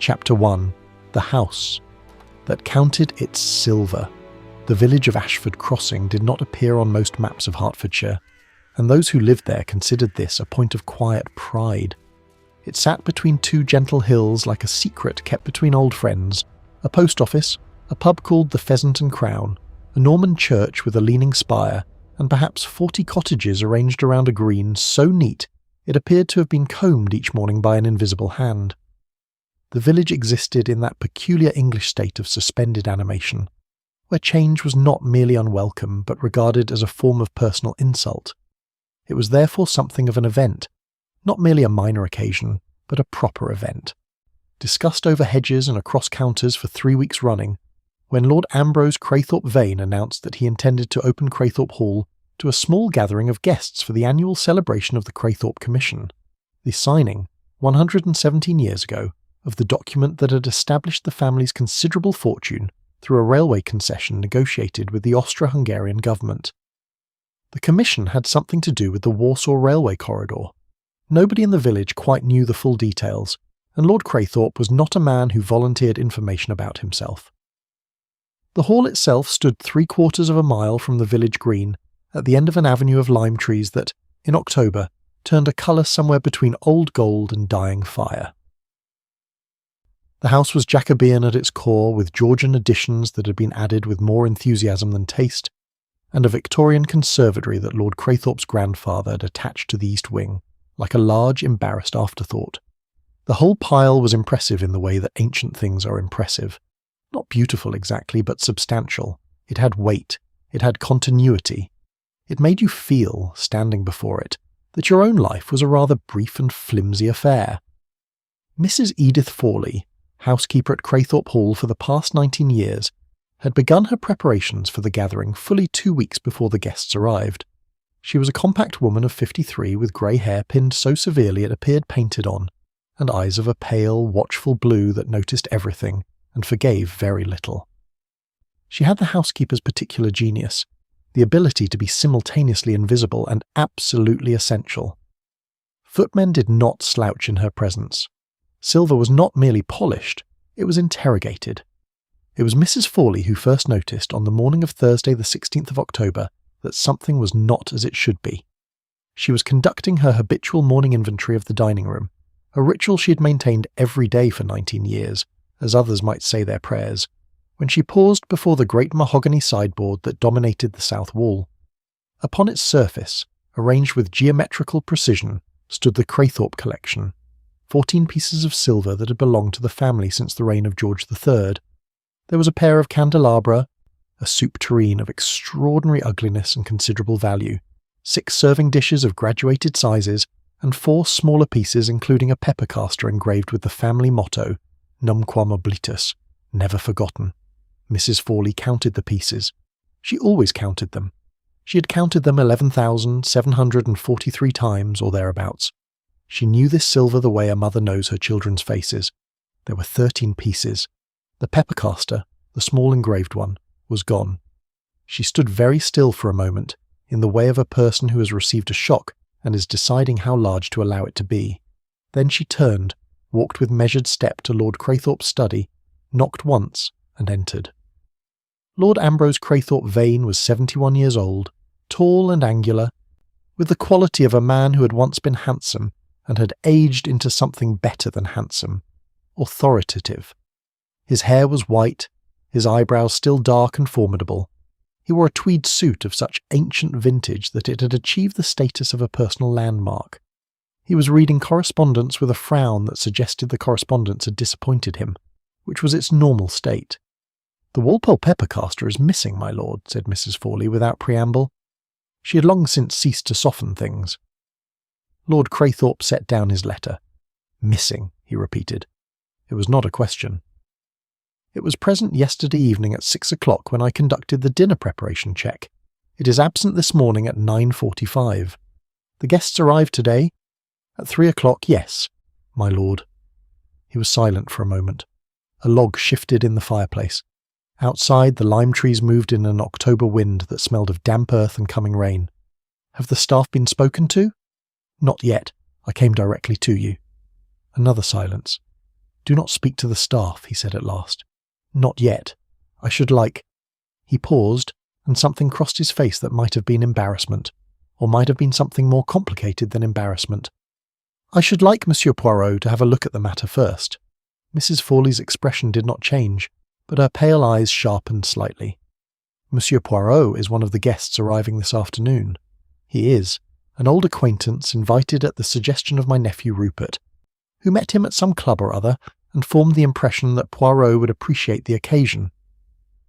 Chapter 1. The House That Counted Its Silver. The village of Ashford Crossing did not appear on most maps of Hertfordshire, and those who lived there considered this a point of quiet pride. It sat between two gentle hills like a secret kept between old friends, a post office, a pub called the Pheasant and Crown, a Norman church with a leaning spire, and perhaps 40 cottages arranged around a green so neat it appeared to have been combed each morning by an invisible hand. The village existed in that peculiar English state of suspended animation, where change was not merely unwelcome but regarded as a form of personal insult. It was therefore something of an event, not merely a minor occasion, but a proper event. Discussed over hedges and across counters for 3 weeks running, when Lord Ambrose Craythorpe Vane announced that he intended to open Craythorpe Hall to a small gathering of guests for the annual celebration of the Craythorpe Commission, the signing, 117 years ago, of the document that had established the family's considerable fortune through a railway concession negotiated with the Austro-Hungarian government. The commission had something to do with the Warsaw railway corridor. Nobody in the village quite knew the full details, and Lord Craythorpe was not a man who volunteered information about himself. The hall itself stood 3/4 of a mile from the village green, at the end of an avenue of lime trees that, in October, turned a colour somewhere between old gold and dying fire. The house was Jacobean at its core, with Georgian additions that had been added with more enthusiasm than taste, and a Victorian conservatory that Lord Craythorpe's grandfather had attached to the east wing, like a large, embarrassed afterthought. The whole pile was impressive in the way that ancient things are impressive. Not beautiful exactly, but substantial. It had weight. It had continuity. It made you feel, standing before it, that your own life was a rather brief and flimsy affair. Mrs. Edith Fawley, housekeeper at Craythorpe Hall for the past 19 years, had begun her preparations for the gathering fully 2 weeks before the guests arrived. She was a compact woman of 53 with grey hair pinned so severely it appeared painted on, and eyes of a pale, watchful blue that noticed everything and forgave very little. She had the housekeeper's particular genius, the ability to be simultaneously invisible and absolutely essential. Footmen did not slouch in her presence. Silver was not merely polished, it was interrogated. It was Mrs. Fawley who first noticed on the morning of Thursday the 16th of October that something was not as it should be. She was conducting her habitual morning inventory of the dining room, a ritual she had maintained every day for 19 years, as others might say their prayers, when she paused before the great mahogany sideboard that dominated the south wall. Upon its surface, arranged with geometrical precision, stood the Craythorpe collection, 14 pieces of silver that had belonged to the family since the reign of George III. There was a pair of candelabra, a soup tureen of extraordinary ugliness and considerable value, 6 serving dishes of graduated sizes, and 4 smaller pieces including a pepper caster engraved with the family motto, Numquam oblitus, never forgotten. Mrs. Fawley counted the pieces. She always counted them. She had counted them 11,743 times or thereabouts. She knew this silver the way a mother knows her children's faces. There were 13 pieces. The pepper caster, the small engraved one, was gone. She stood very still for a moment, in the way of a person who has received a shock and is deciding how large to allow it to be. Then she turned, walked with measured step to Lord Craythorpe's study, knocked once, and entered. Lord Ambrose Craythorpe Vane was 71 years old, tall and angular, with the quality of a man who had once been handsome and had aged into something better than handsome, authoritative. His hair was white, his eyebrows still dark and formidable. He wore a tweed suit of such ancient vintage that it had achieved the status of a personal landmark. He was reading correspondence with a frown that suggested the correspondence had disappointed him, which was its normal state. "The Walpole pepper caster is missing, my lord," said Mrs. Fawley without preamble. She had long since ceased to soften things. Lord Craythorpe set down his letter. "Missing," he repeated. It was not a question. "It was present yesterday evening at 6 o'clock when I conducted the dinner preparation check. It is absent this morning at 9:45. The guests arrived today? At 3 o'clock, yes, my lord." He was silent for a moment. A log shifted in the fireplace. Outside, the lime trees moved in an October wind that smelled of damp earth and coming rain. "Have the staff been spoken to?" "Not yet. I came directly to you." Another silence. "Do not speak to the staff," he said at last. "Not yet. I should like—" He paused, and something crossed his face that might have been embarrassment, or might have been something more complicated than embarrassment. "I should like Monsieur Poirot to have a look at the matter first." Mrs. Forley's expression did not change, but her pale eyes sharpened slightly. "Monsieur Poirot is one of the guests arriving this afternoon." "He is. An old acquaintance invited at the suggestion of my nephew Rupert, who met him at some club or other and formed the impression that Poirot would appreciate the occasion."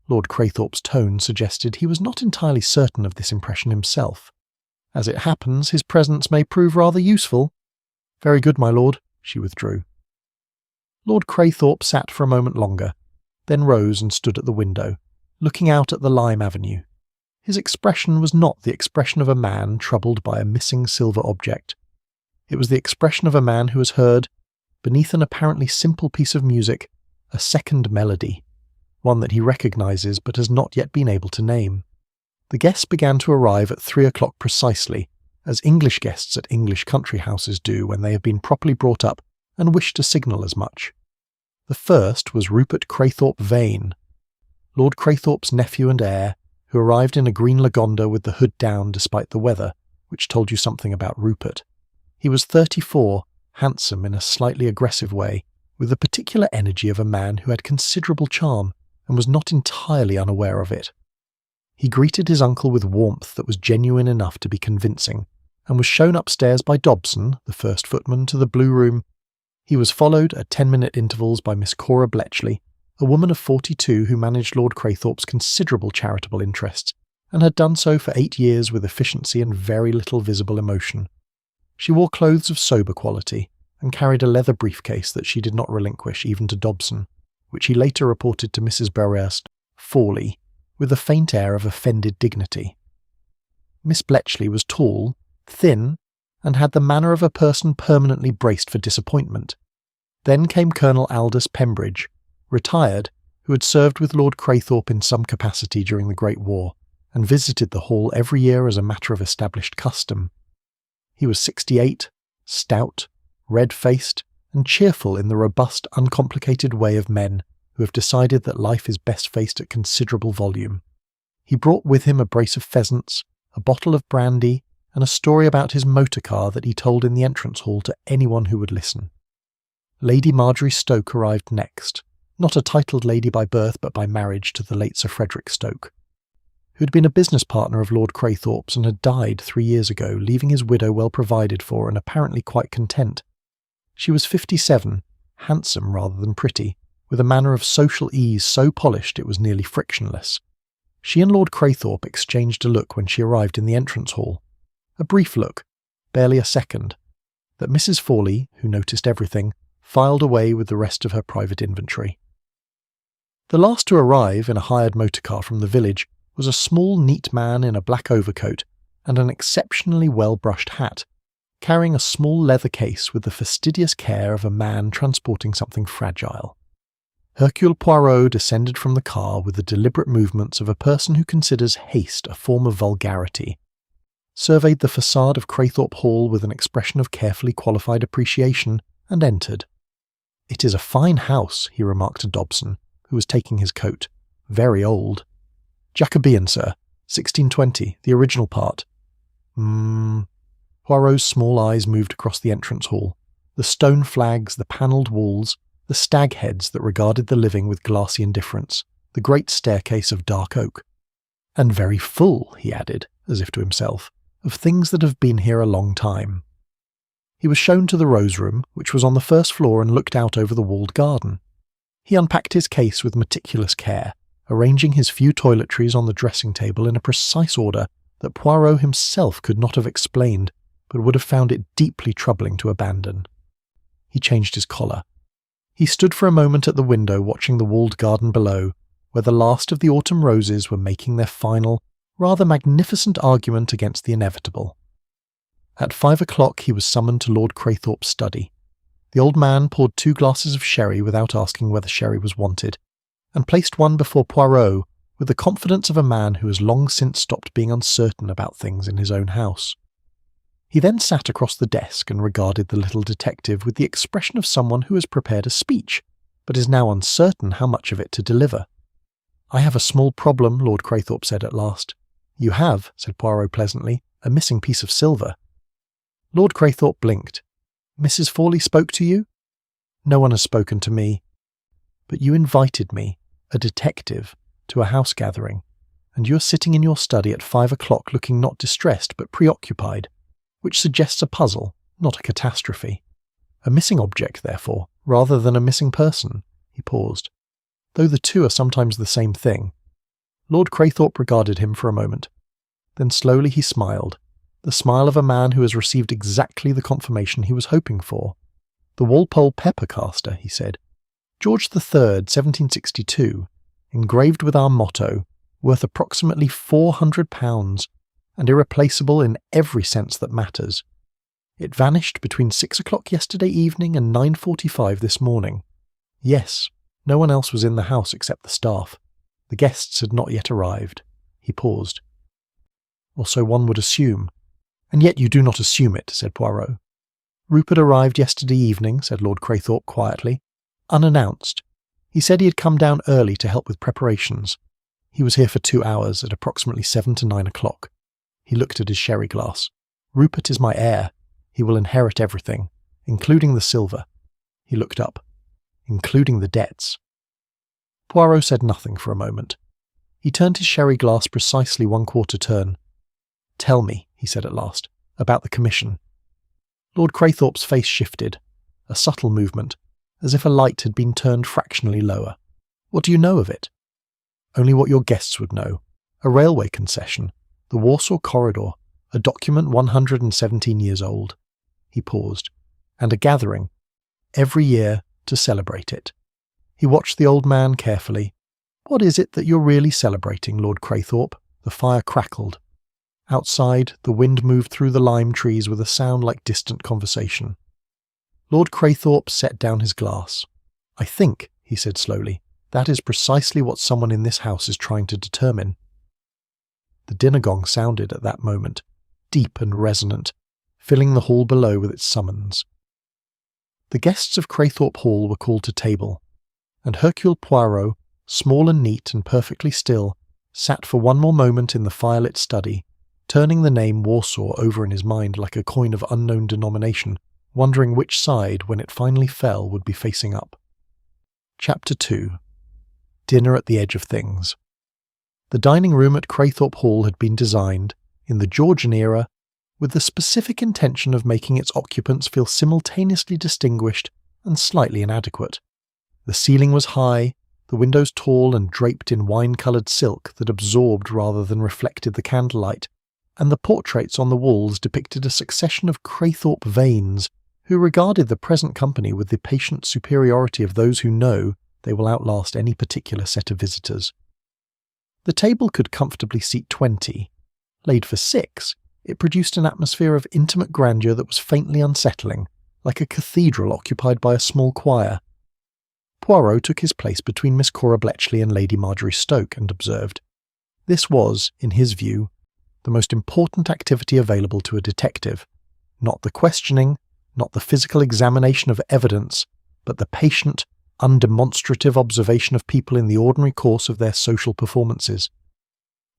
Lord Craythorpe's tone suggested he was not entirely certain of this impression himself. "As it happens, his presence may prove rather useful." "Very good, my lord." She withdrew. Lord Craythorpe sat for a moment longer, then rose and stood at the window, looking out at the lime avenue. His expression was not the expression of a man troubled by a missing silver object. It was the expression of a man who has heard, beneath an apparently simple piece of music, a second melody, one that he recognizes but has not yet been able to name. The guests began to arrive at 3 o'clock precisely, as English guests at English country houses do when they have been properly brought up and wish to signal as much. The first was Rupert Craythorpe Vane, Lord Craythorpe's nephew and heir, who arrived in a green lagonda with the hood down despite the weather, which told you something about Rupert. He was 34, handsome in a slightly aggressive way, with the particular energy of a man who had considerable charm and was not entirely unaware of it. He greeted his uncle with warmth that was genuine enough to be convincing, and was shown upstairs by Dobson, the first footman, to the blue room. He was followed at 10-minute intervals by Miss Cora Bletchley, a woman of 42 who managed Lord Craythorpe's considerable charitable interests, and had done so for 8 years with efficiency and very little visible emotion. She wore clothes of sober quality, and carried a leather briefcase that she did not relinquish even to Dobson, which he later reported to Mrs. Berest Forley, with a faint air of offended dignity. Miss Bletchley was tall, thin, and had the manner of a person permanently braced for disappointment. Then came Colonel Aldous Pembridge, retired, who had served with Lord Craythorpe in some capacity during the Great War, and visited the hall every year as a matter of established custom. He was 68, stout, red-faced, and cheerful in the robust, uncomplicated way of men who have decided that life is best faced at considerable volume. He brought with him a brace of pheasants, a bottle of brandy, and a story about his motor car that he told in the entrance hall to anyone who would listen. Lady Marjorie Stoke arrived next, not a titled lady by birth but by marriage to the late Sir Frederick Stoke, who had been a business partner of Lord Craythorpe's and had died 3 years ago, leaving his widow well provided for and apparently quite content. She was 57, handsome rather than pretty, with a manner of social ease so polished it was nearly frictionless. She and Lord Craythorpe exchanged a look when she arrived in the entrance hall. A brief look, barely a second, that Mrs. Forley, who noticed everything, filed away with the rest of her private inventory. The last to arrive in a hired motor car from the village was a small, neat man in a black overcoat and an exceptionally well-brushed hat, carrying a small leather case with the fastidious care of a man transporting something fragile. Hercule Poirot descended from the car with the deliberate movements of a person who considers haste a form of vulgarity, surveyed the facade of Craythorpe Hall with an expression of carefully qualified appreciation, and entered. "It is a fine house," he remarked to Dobson, who was taking his coat. "Very old." "Jacobean, sir. 1620, the original part." Poirot's small eyes moved across the entrance hall, the stone flags, the panelled walls, the stag heads that regarded the living with glassy indifference, the great staircase of dark oak. "And very full," he added, as if to himself, "of things that have been here a long time." He was shown to the rose room, which was on the first floor and looked out over the walled garden. He unpacked his case with meticulous care, arranging his few toiletries on the dressing table in a precise order that Poirot himself could not have explained, but would have found it deeply troubling to abandon. He changed his collar. He stood for a moment at the window watching the walled garden below, where the last of the autumn roses were making their final, rather magnificent argument against the inevitable. At 5 o'clock he was summoned to Lord Craythorpe's study. The old man poured 2 glasses of sherry without asking whether sherry was wanted, and placed one before Poirot with the confidence of a man who has long since stopped being uncertain about things in his own house. He then sat across the desk and regarded the little detective with the expression of someone who has prepared a speech, but is now uncertain how much of it to deliver. "I have a small problem," Lord Craythorpe said at last. "You have," said Poirot pleasantly, "a missing piece of silver." Lord Craythorpe blinked. "Mrs. Fawley spoke to you?" "No one has spoken to me. But you invited me, a detective, to a house gathering, and you are sitting in your study at 5 o'clock looking not distressed but preoccupied, which suggests a puzzle, not a catastrophe. A missing object, therefore, rather than a missing person." He paused. "Though the two are sometimes the same thing." Lord Craythorpe regarded him for a moment. Then slowly he smiled, the smile of a man who has received exactly the confirmation he was hoping for. "The Walpole pepper caster," he said. "George III, 1762, engraved with our motto, worth approximately £400, and irreplaceable in every sense that matters. It vanished between 6 o'clock yesterday evening and 9:45 this morning. Yes, no one else was in the house except the staff. The guests had not yet arrived." He paused. "Or so one would assume. And yet you do not assume it," said Poirot. "Rupert arrived yesterday evening," said Lord Craythorpe quietly, "unannounced. He said he had come down early to help with preparations. He was here for 2 hours, at approximately 7 to 9 o'clock. He looked at his sherry glass. Rupert is my heir. He will inherit everything, including the silver." He looked up. "Including the debts." Poirot said nothing for a moment. He turned his sherry glass precisely 1/4 turn. "Tell me," he said at last, "about the commission." Lord Craythorpe's face shifted, a subtle movement, as if a light had been turned fractionally lower. "What do you know of it?" "Only what your guests would know. A railway concession, the Warsaw corridor, a document 117 years old." He paused. "And a gathering, every year, to celebrate it." He watched the old man carefully. "What is it that you're really celebrating, Lord Craythorpe?" The fire crackled. Outside, the wind moved through the lime trees with a sound like distant conversation. Lord Craythorpe set down his glass. "I think," he said slowly, "that is precisely what someone in this house is trying to determine." The dinner gong sounded at that moment, deep and resonant, filling the hall below with its summons. The guests of Craythorpe Hall were called to table, and Hercule Poirot, small and neat and perfectly still, sat for one more moment in the firelit study, turning the name Warsaw over in his mind like a coin of unknown denomination, wondering which side, when it finally fell, would be facing up. Chapter 2. Dinner at the Edge of Things. The dining room at Craythorpe Hall had been designed, in the Georgian era, with the specific intention of making its occupants feel simultaneously distinguished and slightly inadequate. The ceiling was high, the windows tall and draped in wine-coloured silk that absorbed rather than reflected the candlelight, and the portraits on the walls depicted a succession of Craythorpe Vanes, who regarded the present company with the patient superiority of those who know they will outlast any particular set of visitors. The table could comfortably seat 20. Laid for 6, it produced an atmosphere of intimate grandeur that was faintly unsettling, like a cathedral occupied by a small choir. Poirot took his place between Miss Cora Bletchley and Lady Marjorie Stoke and observed. This was, in his view, the most important activity available to a detective, not the questioning, not the physical examination of evidence, but the patient, undemonstrative observation of people in the ordinary course of their social performances.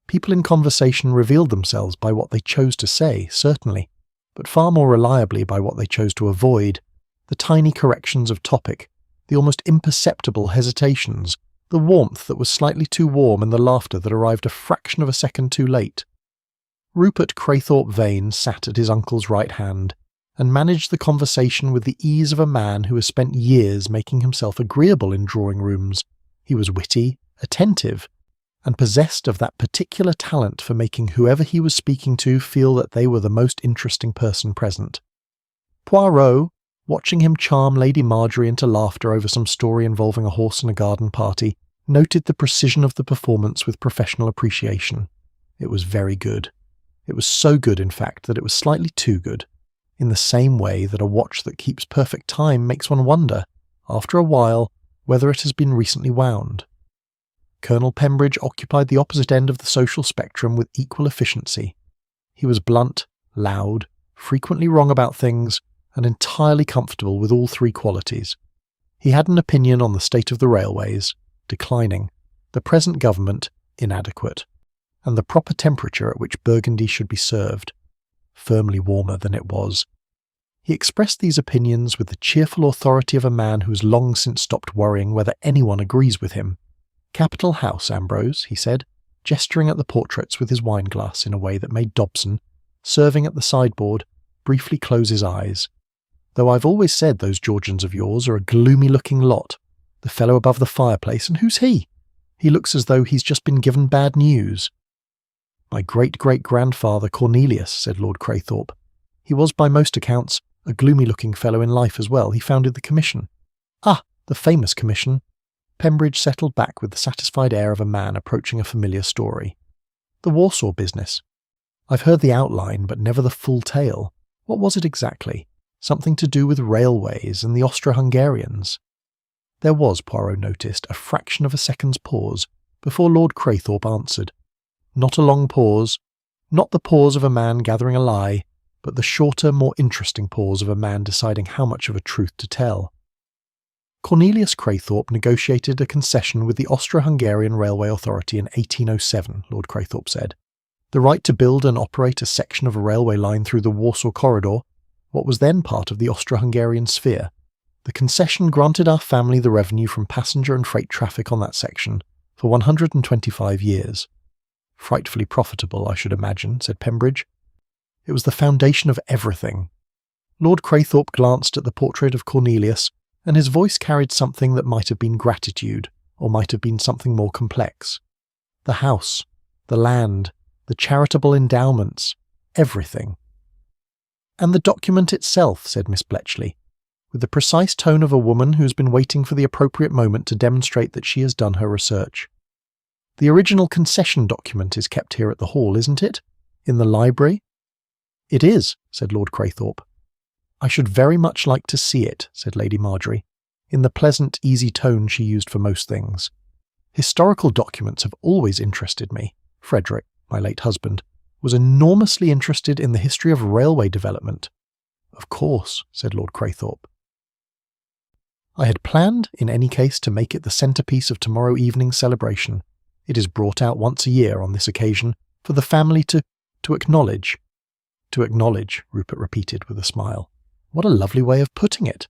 People in conversation revealed themselves by what they chose to say, certainly, but far more reliably by what they chose to avoid, the tiny corrections of topic, the almost imperceptible hesitations, the warmth that was slightly too warm and the laughter that arrived a fraction of a second too late. Rupert Craythorpe Vane sat at his uncle's right hand, and managed the conversation with the ease of a man who has spent years making himself agreeable in drawing-rooms. He was witty, attentive, and possessed of that particular talent for making whoever he was speaking to feel that they were the most interesting person present. Poirot, watching him charm Lady Marjorie into laughter over some story involving a horse and a garden party, noted the precision of the performance with professional appreciation. It was very good. It was so good, in fact, that it was slightly too good, in the same way that a watch that keeps perfect time makes one wonder, after a while, whether it has been recently wound. Colonel Pembridge occupied the opposite end of the social spectrum with equal efficiency. He was blunt, loud, frequently wrong about things, and entirely comfortable with all three qualities. He had an opinion on the state of the railways, declining, the present government, inadequate, and the proper temperature at which Burgundy should be served, firmly warmer than it was. He expressed these opinions with the cheerful authority of a man who has long since stopped worrying whether anyone agrees with him. "Capital house, Ambrose," he said, gesturing at the portraits with his wineglass in a way that made Dobson, serving at the sideboard, briefly close his eyes. "Though I've always said those Georgians of yours are a gloomy-looking lot. The fellow above the fireplace, and who's he? He looks as though he's just been given bad news." "My great-great-grandfather Cornelius," said Lord Craythorpe. "He was by most accounts a gloomy-looking fellow in life as well. He founded the Commission." "Ah, the famous Commission." Pembridge settled back with the satisfied air of a man approaching a familiar story. "The Warsaw business. I've heard the outline, but never the full tale. What was it exactly? Something to do with railways and the Austro-Hungarians." There was, Poirot noticed, a fraction of a second's pause before Lord Craythorpe answered. Not a long pause, not the pause of a man gathering a lie, but the shorter, more interesting pause of a man deciding how much of a truth to tell. "Cornelius Craythorpe negotiated a concession with the Austro-Hungarian Railway Authority in 1807, Lord Craythorpe said. The right to build and operate a section of a railway line through the Warsaw corridor, what was then part of the Austro-Hungarian sphere. The concession granted our family the revenue from passenger and freight traffic on that section for 125 years. Frightfully profitable, I should imagine, said Pembridge. It was the foundation of everything. Lord Craythorpe glanced at the portrait of Cornelius, and his voice carried something that might have been gratitude, or might have been something more complex. The house, the land, the charitable endowments, everything. "And the document itself," said Miss Bletchley, with the precise tone of a woman who has been waiting for the appropriate moment to demonstrate that she has done her research. "The original concession document is kept here at the Hall, isn't it? In the library?" "It is," said Lord Craythorpe. "I should very much like to see it," said Lady Marjorie, in the pleasant, easy tone she used for most things. "Historical documents have always interested me. Frederick, my late husband, was enormously interested in the history of railway development." "Of course," said Lord Craythorpe. "I had planned, in any case, to make it the centrepiece of tomorrow evening's celebration. It is brought out once a year on this occasion, for the family to acknowledge." "To acknowledge," Rupert repeated with a smile. "What a lovely way of putting it."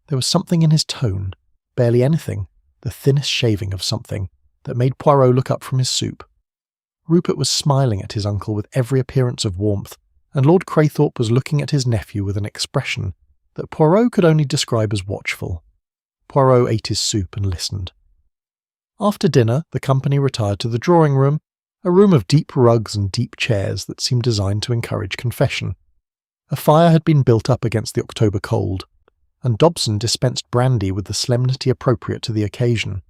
There was something in his tone, barely anything, the thinnest shaving of something, that made Poirot look up from his soup. Rupert was smiling at his uncle with every appearance of warmth, and Lord Craythorpe was looking at his nephew with an expression that Poirot could only describe as watchful. Poirot ate his soup and listened. After dinner, the company retired to the drawing-room, a room of deep rugs and deep chairs that seemed designed to encourage confession. A fire had been built up against the October cold, and Dobson dispensed brandy with the solemnity appropriate to the occasion.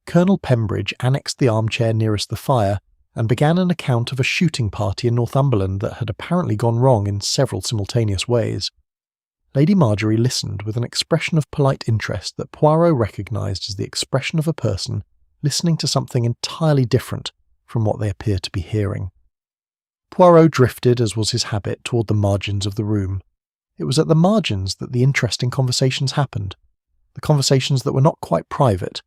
Colonel Pembridge annexed the armchair nearest the fire and began an account of a shooting party in Northumberland that had apparently gone wrong in several simultaneous ways. Lady Marjorie listened with an expression of polite interest that Poirot recognised as the expression of a person listening to something entirely different from what they appeared to be hearing. Poirot drifted, as was his habit, toward the margins of the room. It was at the margins that the interesting conversations happened, the conversations that were not quite private,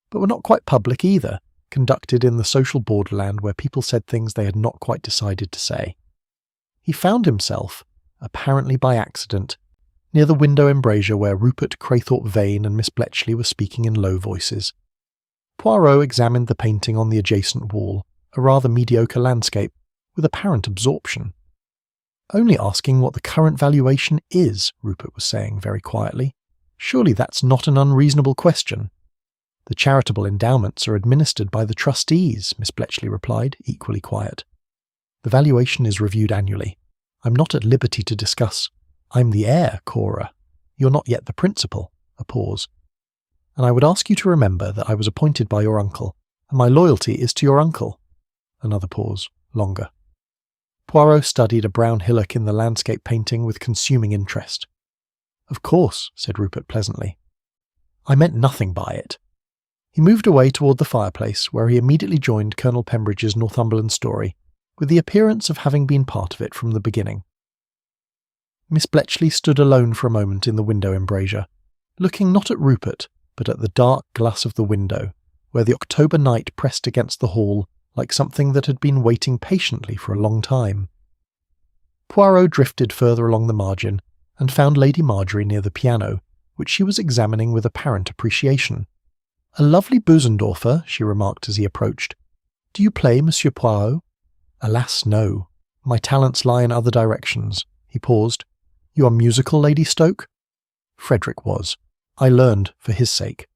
but were not quite public either, conducted in the social borderland where people said things they had not quite decided to say. He found himself, apparently by accident, near the window embrasure where Rupert, Craythorpe Vane and Miss Bletchley were speaking in low voices. Poirot examined the painting on the adjacent wall, a rather mediocre landscape, with apparent absorption. "Only asking what the current valuation is," Rupert was saying very quietly. "Surely that's not an unreasonable question." "The charitable endowments are administered by the trustees," Miss Bletchley replied, equally quiet. "The valuation is reviewed annually. I'm not at liberty to discuss—" "I'm the heir, Cora. You're not yet the principal." A pause. "And I would ask you to remember that I was appointed by your uncle, and my loyalty is to your uncle." Another pause, longer. Poirot studied a brown hillock in the landscape painting with consuming interest. "Of course," said Rupert pleasantly. "I meant nothing by it." He moved away toward the fireplace, where he immediately joined Colonel Pembridge's Northumberland story, with the appearance of having been part of it from the beginning. Miss Bletchley stood alone for a moment in the window embrasure, looking not at Rupert, but at the dark glass of the window, where the October night pressed against the hall like something that had been waiting patiently for a long time. Poirot drifted further along the margin and found Lady Marjorie near the piano, which she was examining with apparent appreciation. "A lovely Bösendorfer," she remarked as he approached. "Do you play, Monsieur Poirot?" "Alas, no. My talents lie in other directions." He paused. "You are musical, Lady Stoke?" Frederick was. "I learned for his sake."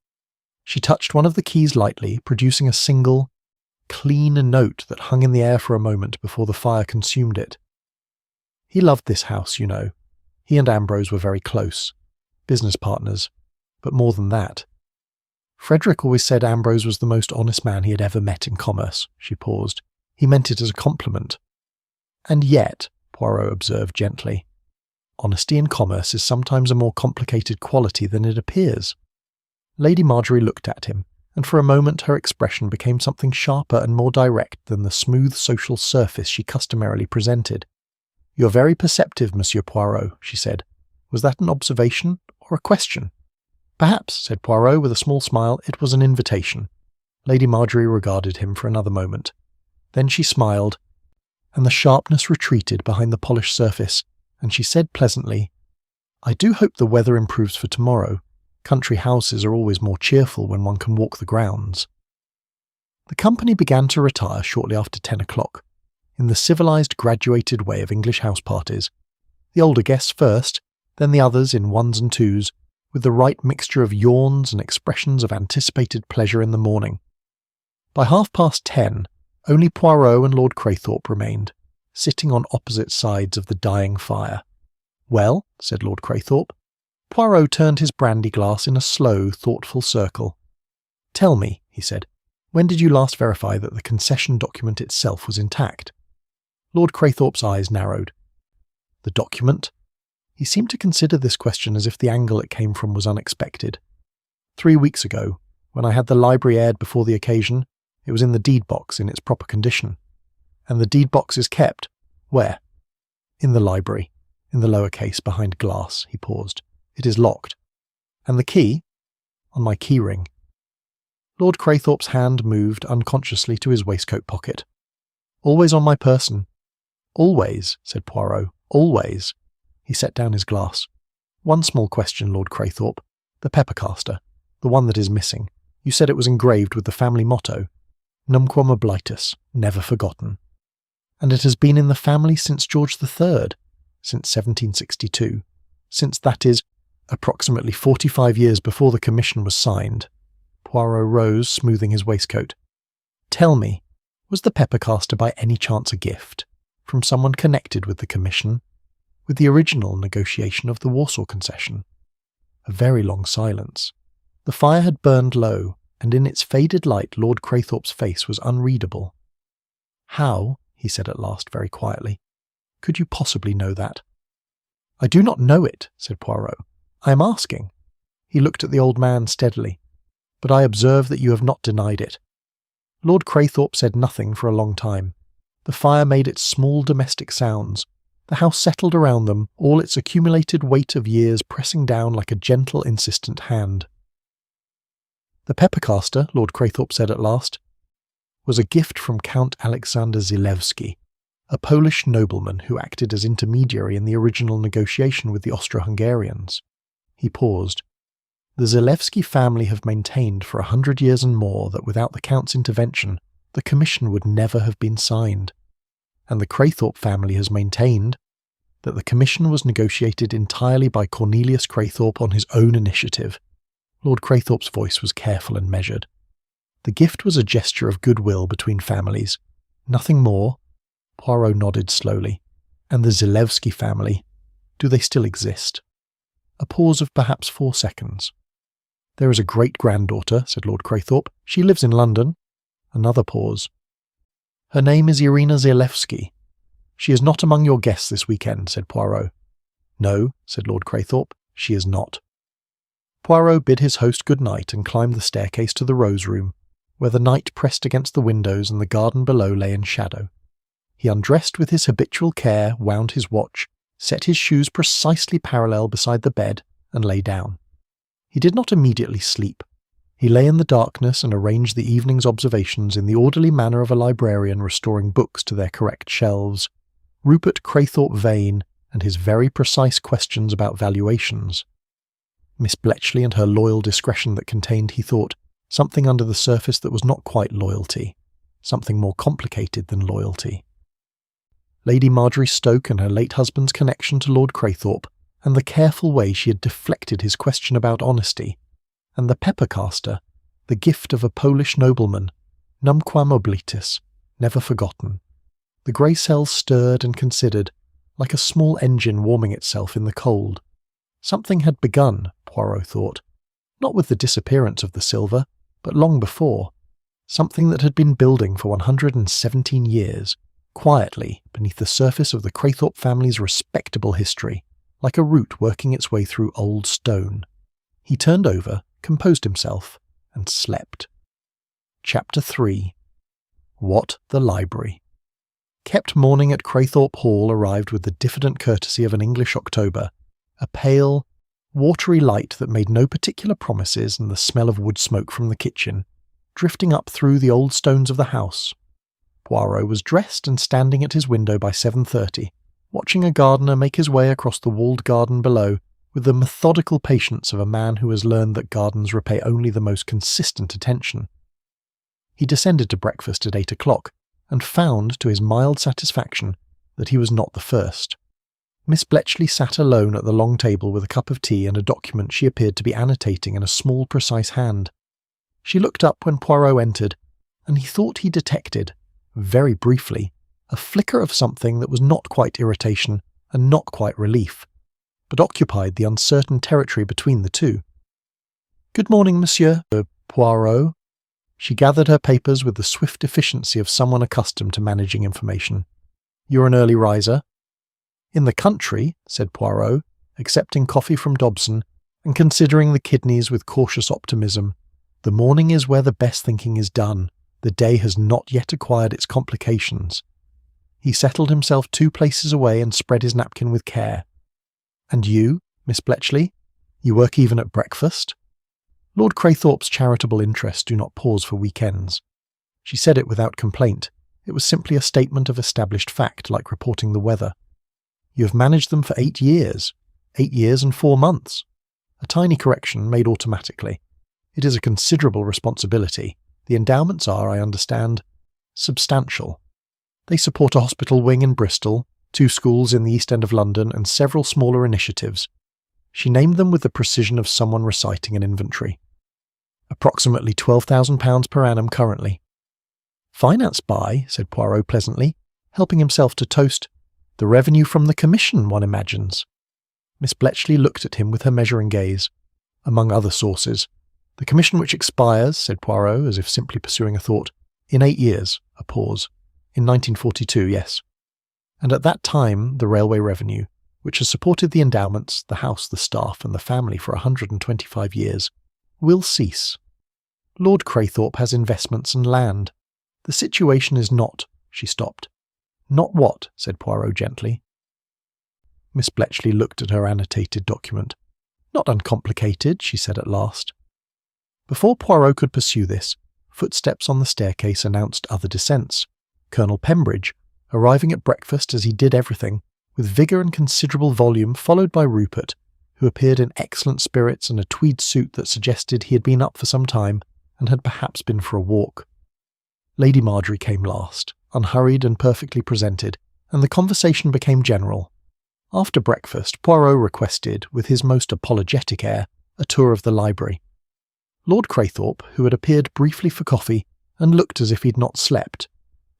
She touched one of the keys lightly, producing a single, clean note that hung in the air for a moment before the fire consumed it. "He loved this house, you know. He and Ambrose were very close. Business partners. But more than that. Frederick always said Ambrose was the most honest man he had ever met in commerce." She paused. "He meant it as a compliment." "And yet," Poirot observed gently, "honesty in commerce is sometimes a more complicated quality than it appears." Lady Marjorie looked at him, and for a moment her expression became something sharper and more direct than the smooth social surface she customarily presented. "You're very perceptive, Monsieur Poirot," she said. "Was that an observation or a question?" "Perhaps," said Poirot with a small smile, "it was an invitation." Lady Marjorie regarded him for another moment. Then she smiled, and the sharpness retreated behind the polished surface, and she said pleasantly, "I do hope the weather improves for tomorrow. Country houses are always more cheerful when one can walk the grounds." The company began to retire shortly after 10 o'clock, in the civilized graduated way of English house parties, the older guests first, then the others in ones and twos, with the right mixture of yawns and expressions of anticipated pleasure in the morning. By 10:30, only Poirot and Lord Craythorpe remained, sitting on opposite sides of the dying fire. "Well?" said Lord Craythorpe. Poirot turned his brandy glass in a slow, thoughtful circle. "Tell me," he said, "when did you last verify that the concession document itself was intact?" Lord Craythorpe's eyes narrowed. "The document?" He seemed to consider this question as if the angle it came from was unexpected. 3 weeks ago, when I had the library aired before the occasion, it was in the deed box in its proper condition. And the deed box is kept. Where? In the library, in the lower case behind glass. He paused. It is locked. And the key? On my key ring. Lord Craythorpe's hand moved unconsciously to his waistcoat pocket. "Always on my person." "Always," said Poirot. "Always." He set down his glass. "One small question, Lord Craythorpe. The pepper caster, the one that is missing. You said it was engraved with the family motto, Numquam oblitus, never forgotten. And it has been in the family since George III, since 1762, since, that is, approximately 45 years before the commission was signed." Poirot rose, smoothing his waistcoat. "Tell me, was the pepper caster by any chance a gift, from someone connected with the commission, with the original negotiation of the Warsaw concession?" A very long silence. The fire had burned low, and in its faded light Lord Craythorpe's face was unreadable. "How," he said at last very quietly, "could you possibly know that?" "I do not know it," said Poirot. "I am asking." He looked at the old man steadily. "But I observe that you have not denied it." Lord Craythorpe said nothing for a long time. The fire made its small domestic sounds. The house settled around them, all its accumulated weight of years pressing down like a gentle, insistent hand. "The pepper caster," Lord Craythorpe said at last, "was a gift from Count Alexander Zilewski, a Polish nobleman who acted as intermediary in the original negotiation with the Austro-Hungarians." He paused. "The Zilewski family have maintained for 100 years and more that without the Count's intervention, the commission would never have been signed. And the Craythorpe family has maintained that the commission was negotiated entirely by Cornelius Craythorpe on his own initiative." Lord Craythorpe's voice was careful and measured. "The gift was a gesture of goodwill between families. Nothing more." Poirot nodded slowly. "And the Zilewski family, do they still exist?" A pause of perhaps 4 seconds. "There is a great-granddaughter," said Lord Craythorpe. "She lives in London." Another pause. "Her name is Irina Zilewski. She is not among your guests this weekend," said Poirot. "No," said Lord Craythorpe, "she is not." Poirot bid his host good night and climbed the staircase to the rose room, where the night pressed against the windows and the garden below lay in shadow. He undressed with his habitual care, wound his watch, set his shoes precisely parallel beside the bed, and lay down. He did not immediately sleep. He lay in the darkness and arranged the evening's observations in the orderly manner of a librarian restoring books to their correct shelves. Rupert Craythorpe Vane and his very precise questions about valuations. Miss Bletchley and her loyal discretion that contained, he thought, something under the surface that was not quite loyalty, something more complicated than loyalty. Lady Marjorie Stoke and her late husband's connection to Lord Craythorpe, and the careful way she had deflected his question about honesty, and the pepper caster, the gift of a Polish nobleman, numquam oblitus, never forgotten. The grey cells stirred and considered, like a small engine warming itself in the cold. Something had begun, Poirot thought, not with the disappearance of the silver, but long before. Something that had been building for 117 years, quietly beneath the surface of the Craythorpe family's respectable history, like a root working its way through old stone. He turned over, composed himself, and slept. Chapter 3. What the Library. Kept morning at Craythorpe Hall arrived with the diffident courtesy of an English October, a pale, watery light that made no particular promises and the smell of wood smoke from the kitchen, drifting up through the old stones of the house. Poirot was dressed and standing at his window by 7:30, watching a gardener make his way across the walled garden below with the methodical patience of a man who has learned that gardens repay only the most consistent attention. He descended to breakfast at 8 o'clock, and found, to his mild satisfaction, that he was not the first. Miss Bletchley sat alone at the long table with a cup of tea and a document she appeared to be annotating in a small, precise hand. She looked up when Poirot entered, and he thought he detected, very briefly, a flicker of something that was not quite irritation and not quite relief, but occupied the uncertain territory between the two. "Good morning, Monsieur Poirot." She gathered her papers with the swift efficiency of someone accustomed to managing information. "You're an early riser." "In the country," said Poirot, accepting coffee from Dobson, and considering the kidneys with cautious optimism, "the morning is where the best thinking is done. The day has not yet acquired its complications." He settled himself 2 places away and spread his napkin with care. "And you, Miss Bletchley? You work even at breakfast?" Lord Craythorpe's charitable interests do not pause for weekends. She said it without complaint. It was simply a statement of established fact, like reporting the weather. "You have managed them for 8 years. 8 years and 4 months. A tiny correction made automatically. It is a considerable responsibility. The endowments are, I understand, substantial. They support a hospital wing in Bristol, 2 schools in the East End of London, and several smaller initiatives." She named them with the precision of someone reciting an inventory. "Approximately £12,000 per annum currently." "Financed by," said Poirot pleasantly, helping himself to toast, "the revenue from the commission, one imagines." Miss Bletchley looked at him with her measuring gaze. "Among other sources. The commission which expires," said Poirot, as if simply pursuing a thought, "in 8 years." A pause. "In 1942, yes. And at that time the railway revenue, which has supported the endowments, the house, the staff, and the family for 125 years, will cease. Lord Craythorpe has investments and land. The situation is not—" She stopped. "Not what?" said Poirot gently. Miss Bletchley looked at her annotated document. "Not uncomplicated," she said at last. Before Poirot could pursue this, footsteps on the staircase announced other descents. Colonel Pembridge, arriving at breakfast as he did everything, with vigour and considerable volume, followed by Rupert, who appeared in excellent spirits and a tweed suit that suggested he had been up for some time and had perhaps been for a walk. Lady Marjorie came last, unhurried and perfectly presented, and the conversation became general. After breakfast, Poirot requested, with his most apologetic air, a tour of the library. Lord Craythorpe, who had appeared briefly for coffee and looked as if he had not slept,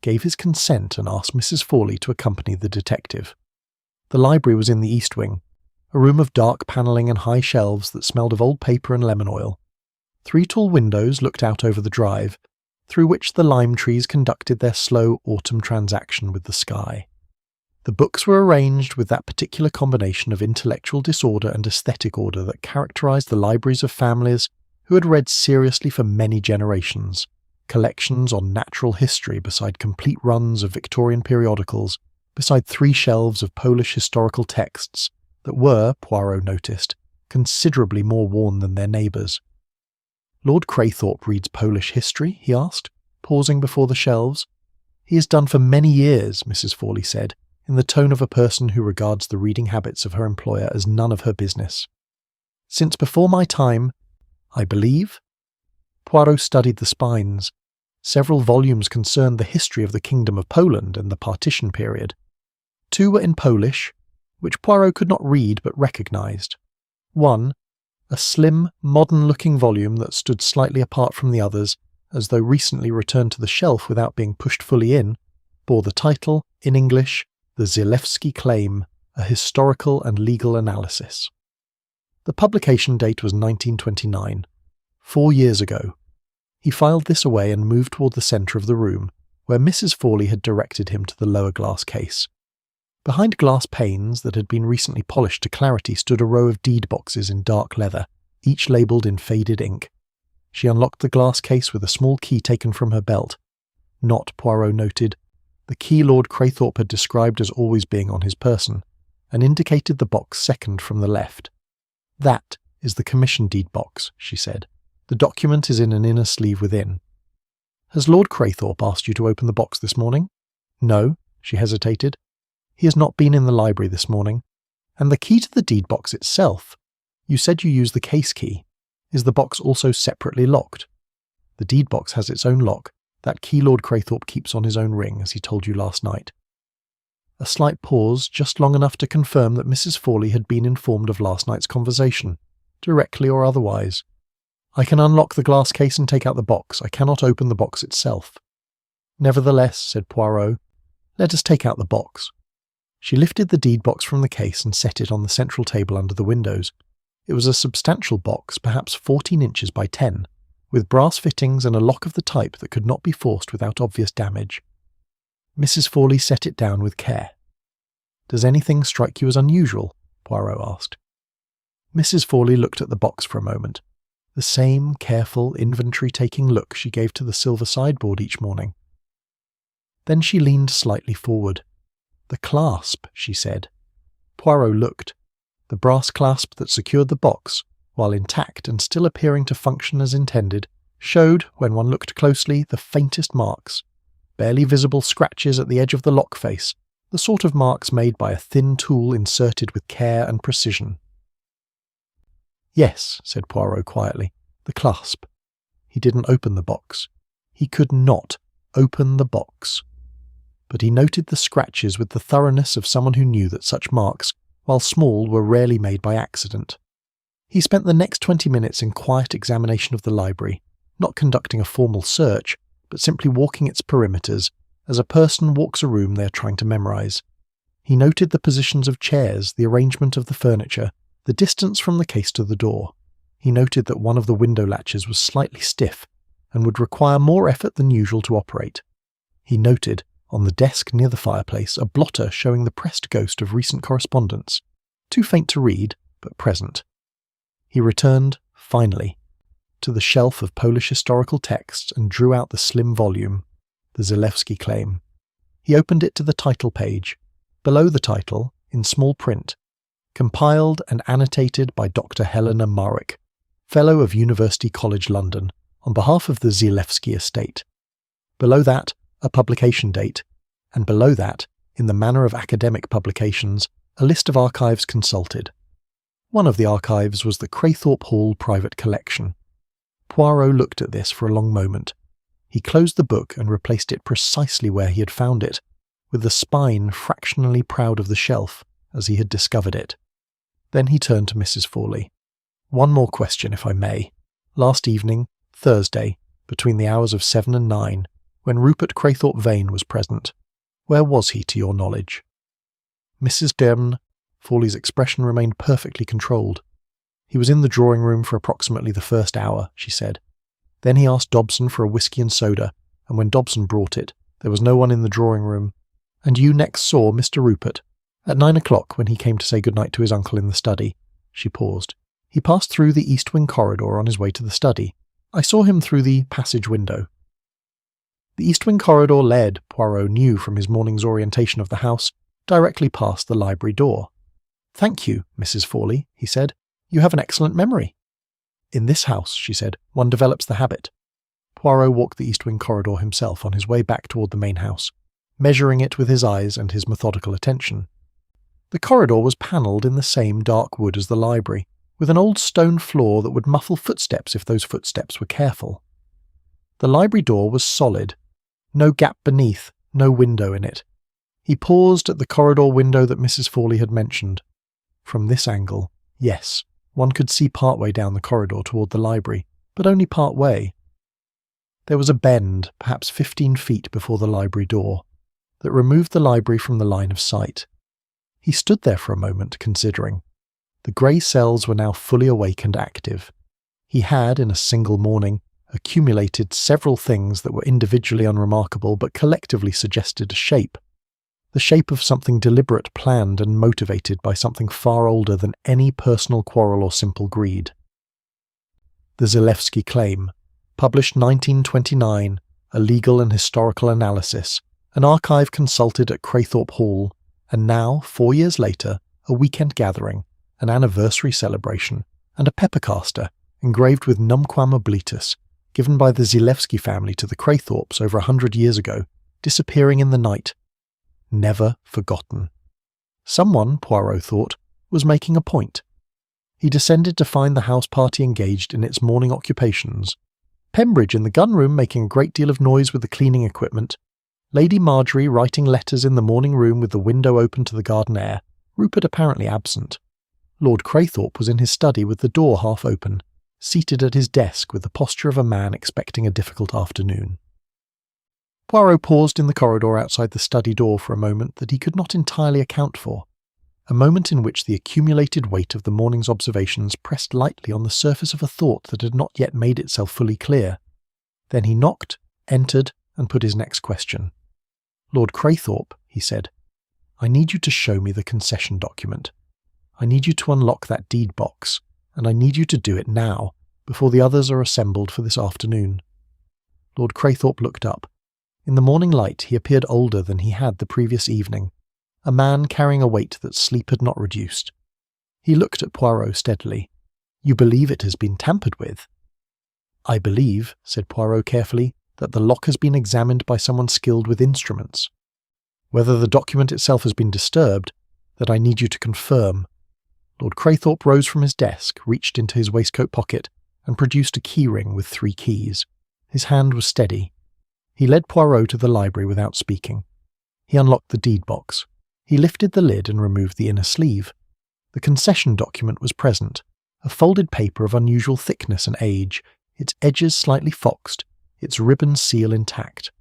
gave his consent and asked Mrs. Fawley to accompany the detective. The library was in the east wing, a room of dark panelling and high shelves that smelled of old paper and lemon oil. 3 tall windows looked out over the drive, through which the lime trees conducted their slow autumn transaction with the sky. The books were arranged with that particular combination of intellectual disorder and aesthetic order that characterized the libraries of families who had read seriously for many generations, collections on natural history beside complete runs of Victorian periodicals, beside 3 shelves of Polish historical texts that were, Poirot noticed, considerably more worn than their neighbours. "Lord Craythorpe reads Polish history?" he asked, pausing before the shelves. "He has done for many years," Mrs. Fawley said, in the tone of a person who regards the reading habits of her employer as none of her business. "Since before my time, I believe." Poirot studied the spines. Several volumes concerned the history of the Kingdom of Poland and the partition period. 2 were in Polish, which Poirot could not read but recognised. One, a slim, modern-looking volume that stood slightly apart from the others, as though recently returned to the shelf without being pushed fully in, bore the title, in English, The Zilewski Claim, a Historical and Legal Analysis. The publication date was 1929, 4 years ago. He filed this away and moved toward the centre of the room, where Mrs. Fawley had directed him to the lower glass case. Behind glass panes that had been recently polished to clarity stood a row of deed boxes in dark leather, each labelled in faded ink. She unlocked the glass case with a small key taken from her belt. Not, Poirot noted, the key Lord Craythorpe had described as always being on his person, and indicated the box second from the left. "That is the commission deed box," she said. "The document is in an inner sleeve within." "Has Lord Craythorpe asked you to open the box this morning?" "No," she hesitated. "He has not been in the library this morning. And the key to the deed box itself, you said you used the case key. Is the box also separately locked?" "The deed box has its own lock. That key Lord Craythorpe keeps on his own ring, as he told you last night." A slight pause, just long enough to confirm that Mrs. Fawley had been informed of last night's conversation, directly or otherwise. "I can unlock the glass case and take out the box. I cannot open the box itself." "Nevertheless," said Poirot, "let us take out the box." She lifted the deed box from the case and set it on the central table under the windows. It was a substantial box, perhaps 14 inches by 10, with brass fittings and a lock of the type that could not be forced without obvious damage. Mrs. Fawley set it down with care. "Does anything strike you as unusual?" Poirot asked. Mrs. Fawley looked at the box for a moment, the same careful, inventory-taking look she gave to the silver sideboard each morning. Then she leaned slightly forward. "The clasp," she said. Poirot looked. The brass clasp that secured the box, while intact and still appearing to function as intended, showed, when one looked closely, the faintest marks, barely visible scratches at the edge of the lock face, the sort of marks made by a thin tool inserted with care and precision. "Yes," said Poirot quietly, "the clasp." He didn't open the box. He could not open the box. But he noted the scratches with the thoroughness of someone who knew that such marks, while small, were rarely made by accident. He spent the next 20 minutes in quiet examination of the library, not conducting a formal search, but simply walking its perimeters, as a person walks a room they are trying to memorize. He noted the positions of chairs, the arrangement of the furniture, the distance from the case to the door. He noted that one of the window latches was slightly stiff, and would require more effort than usual to operate. He noted, on the desk near the fireplace, a blotter showing the pressed ghost of recent correspondence, too faint to read, but present. He returned, finally, to the shelf of Polish historical texts and drew out the slim volume, The Zilewski Claim. He opened it to the title page. Below the title, in small print, "Compiled and annotated by Dr. Helena Marwick, Fellow of University College London, on behalf of the Zilewski estate." Below that, a publication date, and below that, in the manner of academic publications, a list of archives consulted. One of the archives was the Craythorpe Hall private collection. Poirot looked at this for a long moment. He closed the book and replaced it precisely where he had found it, with the spine fractionally proud of the shelf, as he had discovered it. Then he turned to Mrs. Fawley. "One more question, if I may. Last evening, Thursday, between the hours of 7 and 9, when Rupert Craythorpe Vane was present, where was he to your knowledge?" Mrs. Fawley's expression remained perfectly controlled. "He was in the drawing-room for approximately the first hour," she said. "Then he asked Dobson for a whisky and soda, and when Dobson brought it, there was no one in the drawing-room. And you next saw Mr. Rupert at 9 o'clock when he came to say good-night to his uncle in the study." She paused. "He passed through the east wing corridor on his way to the study. I saw him through the passage window." The east wing corridor led, Poirot knew from his morning's orientation of the house, directly past the library door. "Thank you, Mrs. Fawley," he said. You have an excellent memory." "In this house," she said, "one develops the habit." Poirot walked the east wing corridor himself on his way back toward the main house, measuring it with his eyes and his methodical attention. The corridor was panelled in the same dark wood as the library, with an old stone floor that would muffle footsteps if those footsteps were careful. The library door was solid, no gap beneath, no window in it. He paused at the corridor window that Mrs. Fawley had mentioned. From this angle, yes, one could see part way down the corridor toward the library, but only part way. There was a bend, perhaps 15 feet before the library door, that removed the library from the line of sight. He stood there for a moment, considering. The grey cells were now fully awake and active. He had, in a single morning, accumulated several things that were individually unremarkable but collectively suggested a shape. The shape of something deliberate, planned, and motivated by something far older than any personal quarrel or simple greed. The Zalewski Claim, published 1929, a legal and historical analysis, an archive consulted at Craythorpe Hall, and now, 4 years later, a weekend gathering, an anniversary celebration, and a peppercaster engraved with Numquam Oblitus, given by the Zalewski family to the Craythorpes over 100 years ago, disappearing in the night. Never forgotten. Someone, Poirot thought, was making a point. He descended to find the house party engaged in its morning occupations. Pembridge in the gun-room making a great deal of noise with the cleaning equipment, Lady Marjorie writing letters in the morning room with the window open to the garden air, Rupert apparently absent. Lord Craythorpe was in his study with the door half open, seated at his desk with the posture of a man expecting a difficult afternoon. Poirot paused in the corridor outside the study door for a moment that he could not entirely account for, a moment in which the accumulated weight of the morning's observations pressed lightly on the surface of a thought that had not yet made itself fully clear. Then he knocked, entered, and put his next question. "Lord Craythorpe," he said, "I need you to show me the concession document. I need you to unlock that deed box, and I need you to do it now, before the others are assembled for this afternoon." Lord Craythorpe looked up. In the morning light he appeared older than he had the previous evening, a man carrying a weight that sleep had not reduced. He looked at Poirot steadily. "You believe it has been tampered with?" "I believe," said Poirot carefully, "that the lock has been examined by someone skilled with instruments. Whether the document itself has been disturbed, that I need you to confirm." Lord Craythorpe rose from his desk, reached into his waistcoat pocket, and produced a key ring with 3 keys. His hand was steady. He led Poirot to the library without speaking. He unlocked the deed box. He lifted the lid and removed the inner sleeve. The concession document was present, a folded paper of unusual thickness and age, its edges slightly foxed, its ribbon seal intact.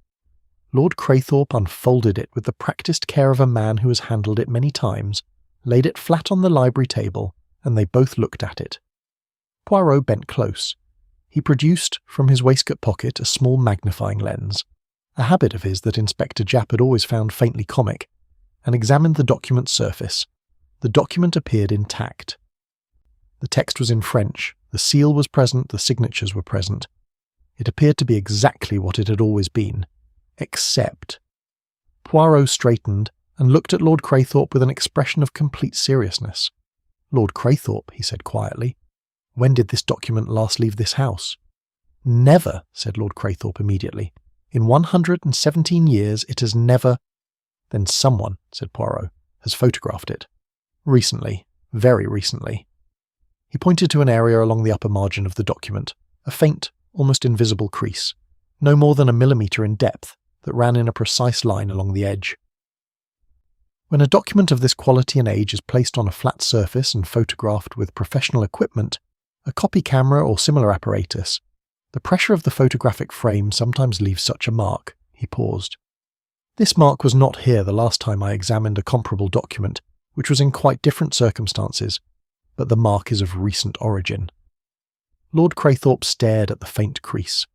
Lord Craythorpe unfolded it with the practised care of a man who has handled it many times, laid it flat on the library table, and they both looked at it. Poirot bent close. He produced from his waistcoat pocket a small magnifying lens, a habit of his that Inspector Japp had always found faintly comic, and examined the document's surface. The document appeared intact. The text was in French, the seal was present, the signatures were present. It appeared to be exactly what it had always been, except... Poirot straightened and looked at Lord Craythorpe with an expression of complete seriousness. "Lord Craythorpe," he said quietly, "when did this document last leave this house?" "Never," said Lord Craythorpe immediately. "In 117 years it has never—" "Then someone," said Poirot, "has photographed it. Recently, very recently." He pointed to an area along the upper margin of the document, a faint, almost invisible crease, no more than a millimetre in depth, that ran in a precise line along the edge. When a document of this quality and age is placed on a flat surface and photographed with professional equipment, a copy camera or similar apparatus, the pressure of the photographic frame sometimes leaves such a mark. He paused. This mark was not here the last time I examined a comparable document, which was in quite different circumstances, but the mark is of recent origin. Lord Craythorpe stared at the faint crease.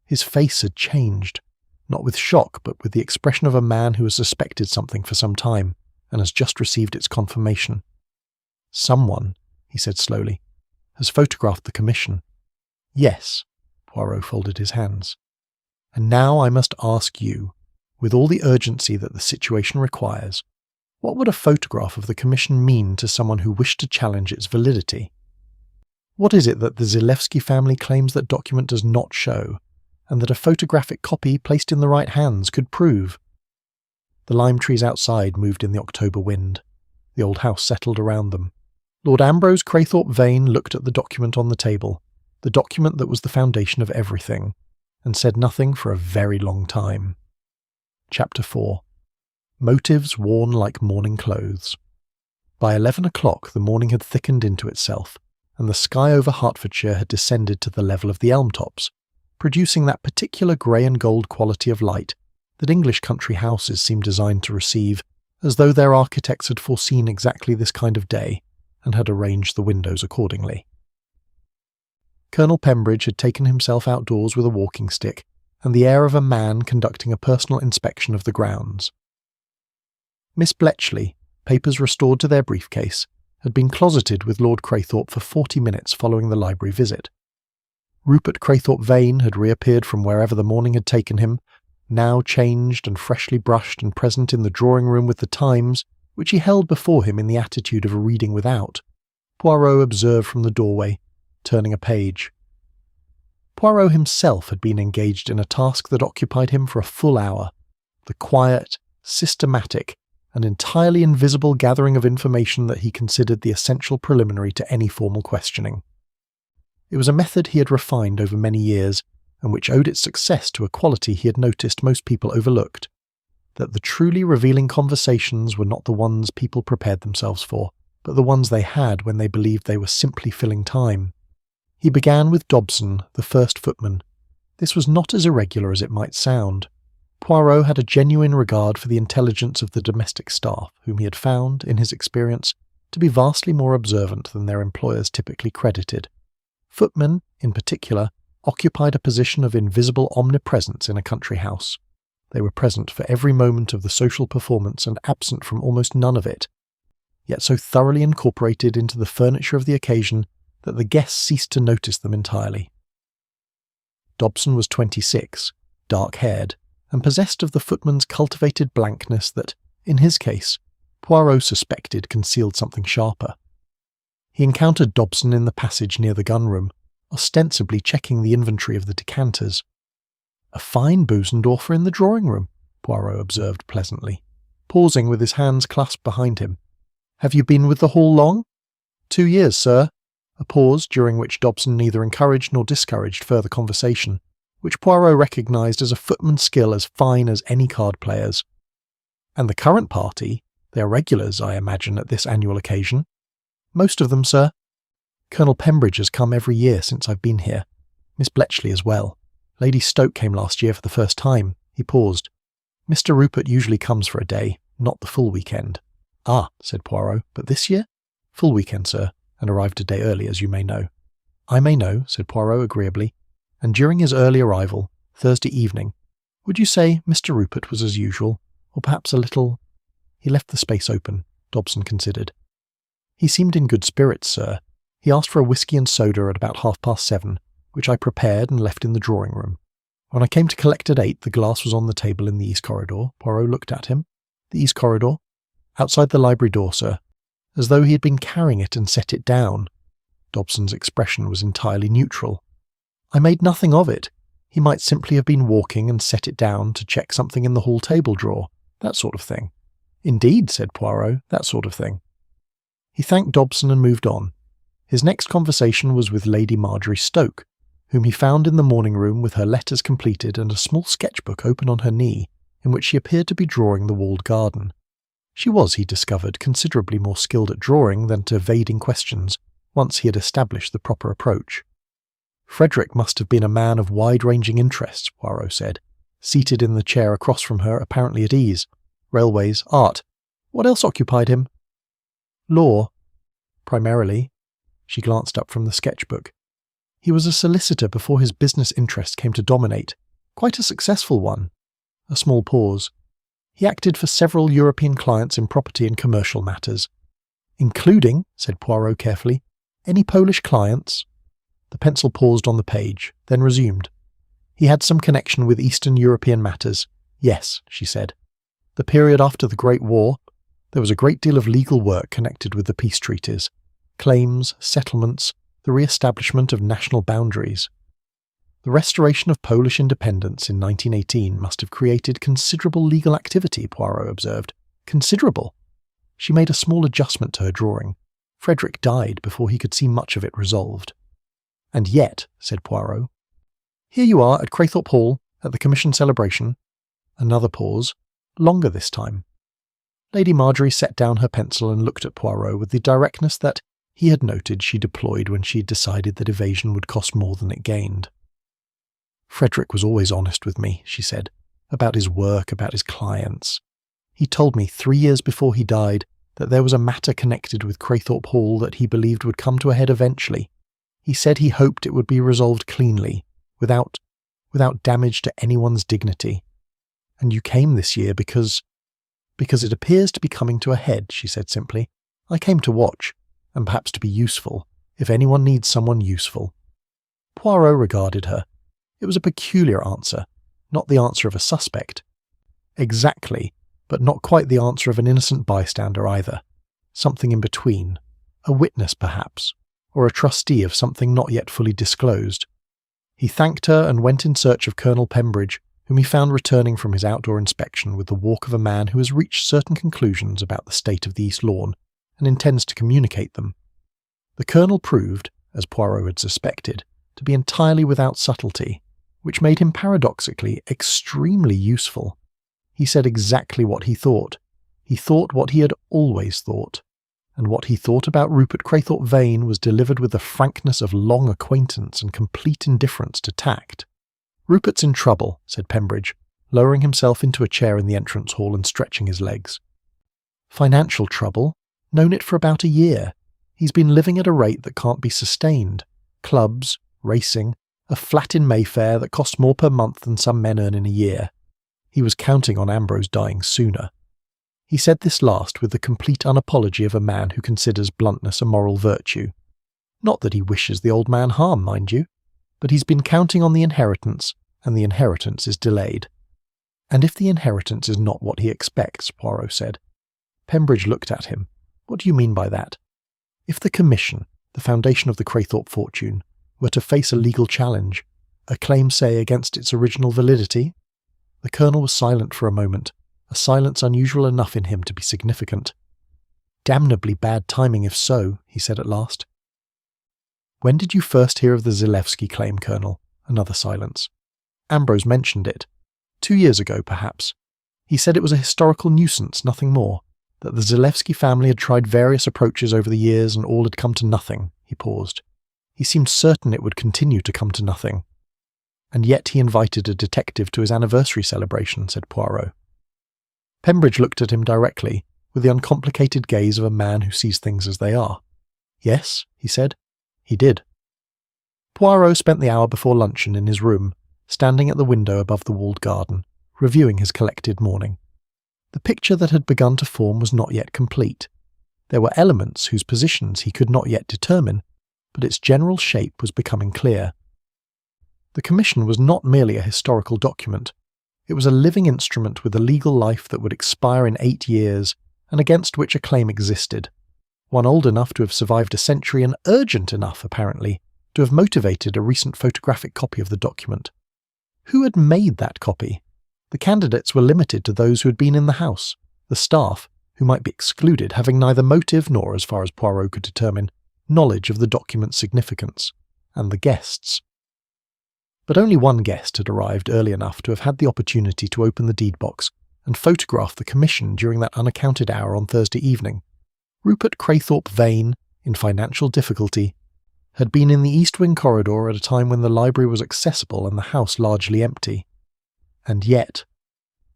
His face had changed, not with shock, but with the expression of a man who has suspected something for some time, and has just received its confirmation. "Someone," he said slowly, "has photographed the commission." "Yes," Poirot folded his hands. "And now I must ask you, with all the urgency that the situation requires, what would a photograph of the commission mean to someone who wished to challenge its validity?" What is it that the Zalewski family claims that document does not show, and that a photographic copy placed in the right hands could prove? The lime trees outside moved in the October wind. The old house settled around them. Lord Ambrose Craythorpe Vane looked at the document on the table, the document that was the foundation of everything, and said nothing for a very long time. Chapter 4. Motives worn like mourning clothes. By 11 o'clock the morning had thickened into itself, and the sky over Hertfordshire had descended to the level of the elm tops, producing that particular grey and gold quality of light that English country houses seem designed to receive, as though their architects had foreseen exactly this kind of day and had arranged the windows accordingly. Colonel Pembridge had taken himself outdoors with a walking stick and the air of a man conducting a personal inspection of the grounds. Miss Bletchley, papers restored to their briefcase, had been closeted with Lord Craythorpe for 40 minutes following the library visit. Rupert Craythorpe Vane had reappeared from wherever the morning had taken him, now changed and freshly brushed and present in the drawing-room with the Times, which he held before him in the attitude of a reading without. Poirot observed from the doorway, turning a page. Poirot himself had been engaged in a task that occupied him for a full hour, the quiet, systematic, and entirely invisible gathering of information that he considered the essential preliminary to any formal questioning. It was a method he had refined over many years, and which owed its success to a quality he had noticed most people overlooked, that the truly revealing conversations were not the ones people prepared themselves for, but the ones they had when they believed they were simply filling time. He began with Dobson, the first footman. This was not as irregular as it might sound. Poirot had a genuine regard for the intelligence of the domestic staff, whom he had found, in his experience, to be vastly more observant than their employers typically credited. Footmen, in particular, occupied a position of invisible omnipresence in a country house. They were present for every moment of the social performance and absent from almost none of it, yet so thoroughly incorporated into the furniture of the occasion that the guests ceased to notice them entirely. Dobson was 26, dark-haired, and possessed of the footman's cultivated blankness that, in his case, Poirot suspected concealed something sharper. He encountered Dobson in the passage near the gun-room, ostensibly checking the inventory of the decanters. "A fine Bösendorfer in the drawing-room," Poirot observed pleasantly, pausing with his hands clasped behind him. "Have you been with the Hall long?" 2 years, sir." A pause during which Dobson neither encouraged nor discouraged further conversation, which Poirot recognised as a footman's skill as fine as any card player's. "And the current party? They are regulars, I imagine, at this annual occasion." "Most of them, sir. Colonel Pembridge has come every year since I've been here. Miss Bletchley as well. Lady Stoke came last year for the first time." He paused. "Mr. Rupert usually comes for a day, not the full weekend." "Ah," said Poirot, "but this year?" "Full weekend, sir, and arrived a day early, as you may know." "I may know," said Poirot agreeably. "And during his early arrival, Thursday evening, would you say Mr. Rupert was as usual, or perhaps a little—" He left the space open. Dobson considered. "He seemed in good spirits, sir. He asked for a whisky and soda at about 7:30, which I prepared and left in the drawing-room. When I came to collect at 8, the glass was on the table in the east corridor." Poirot looked at him. "The east corridor?" "Outside the library door, sir. As though he had been carrying it and set it down." Dobson's expression was entirely neutral. "I made nothing of it. He might simply have been walking and set it down to check something in the hall table drawer, that sort of thing." "Indeed," said Poirot, "that sort of thing." He thanked Dobson and moved on. His next conversation was with Lady Marjorie Stoke, whom he found in the morning-room with her letters completed and a small sketchbook open on her knee, in which she appeared to be drawing the walled garden. She was, he discovered, considerably more skilled at drawing than at evading questions, once he had established the proper approach. "Frederick must have been a man of wide-ranging interests," Poirot said, seated in the chair across from her, apparently at ease. "Railways, art. What else occupied him?" "Law. Primarily." She glanced up from the sketchbook. "He was a solicitor before his business interest came to dominate. Quite a successful one." A small pause. "He acted for several European clients in property and commercial matters." "Including," said Poirot carefully, "any Polish clients?" The pencil paused on the page, then resumed. "He had some connection with Eastern European matters. Yes," she said. "The period after the Great War, there was a great deal of legal work connected with the peace treaties. Claims, settlements, the re-establishment of national boundaries. The restoration of Polish independence in 1918 must have created considerable legal activity, Poirot observed. Considerable. She made a small adjustment to her drawing. Frederick died before he could see much of it resolved. And yet, said Poirot, here you are at Craythorpe Hall, at the Commission celebration. Another pause, longer this time. Lady Marjorie set down her pencil and looked at Poirot with the directness that he had noted she deployed when she had decided that evasion would cost more than it gained. Frederick was always honest with me, she said, about his work, about his clients. He told me 3 years before he died that there was a matter connected with Craythorpe Hall that he believed would come to a head eventually. He said he hoped it would be resolved cleanly, without damage to anyone's dignity. And you came this year because it appears to be coming to a head, she said simply. I came to watch, and perhaps to be useful, if anyone needs someone useful. Poirot regarded her. It was a peculiar answer, not the answer of a suspect. Exactly, but not quite the answer of an innocent bystander either. Something in between. A witness, perhaps, or a trustee of something not yet fully disclosed. He thanked her and went in search of Colonel Pembridge, whom he found returning from his outdoor inspection with the walk of a man who has reached certain conclusions about the state of the East Lawn and intends to communicate them. The Colonel proved, as Poirot had suspected, to be entirely without subtlety, which made him paradoxically extremely useful. He said exactly what he thought. He thought what he had always thought, and what he thought about Rupert Craythorpe Vane was delivered with the frankness of long acquaintance and complete indifference to tact. "Rupert's in trouble," said Pembridge, lowering himself into a chair in the entrance hall and stretching his legs. "Financial trouble? Known it for about a year. He's been living at a rate that can't be sustained. Clubs, racing, a flat in Mayfair that costs more per month than some men earn in a year. He was counting on Ambrose dying sooner." He said this last with the complete unapology of a man who considers bluntness a moral virtue. Not that he wishes the old man harm, mind you, but he's been counting on the inheritance, and the inheritance is delayed. "And if the inheritance is not what he expects," Poirot said. Pembridge looked at him. "What do you mean by that? If the Commission, the foundation of the Craythorpe fortune, were to face a legal challenge, a claim, say, against its original validity?" The Colonel was silent for a moment, a silence unusual enough in him to be significant. "Damnably bad timing if so," he said at last. "When did you first hear of the Zalewski claim, Colonel?" Another silence. "Ambrose mentioned it. 2 years ago, perhaps. He said it was a historical nuisance, nothing more, that the Zalewski family had tried various approaches over the years and all had come to nothing." He paused. He seemed certain it would continue to come to nothing. "And yet he invited a detective to his anniversary celebration," said Poirot. Pembridge looked at him directly, with the uncomplicated gaze of a man who sees things as they are. "Yes," he said. "He did." Poirot spent the hour before luncheon in his room, standing at the window above the walled garden, reviewing his collected morning. The picture that had begun to form was not yet complete. There were elements whose positions he could not yet determine, but its general shape was becoming clear. The Commission was not merely a historical document. It was a living instrument with a legal life that would expire in 8 years, and against which a claim existed, one old enough to have survived a century and urgent enough, apparently, to have motivated a recent photographic copy of the document. Who had made that copy? The candidates were limited to those who had been in the house. The staff, who might be excluded, having neither motive nor, as far as Poirot could determine, knowledge of the document's significance, and the guests. But only one guest had arrived early enough to have had the opportunity to open the deed box and photograph the Commission during that unaccounted hour on Thursday evening. Rupert Craythorpe Vane, in financial difficulty, had been in the East Wing corridor at a time when the library was accessible and the house largely empty. And yet,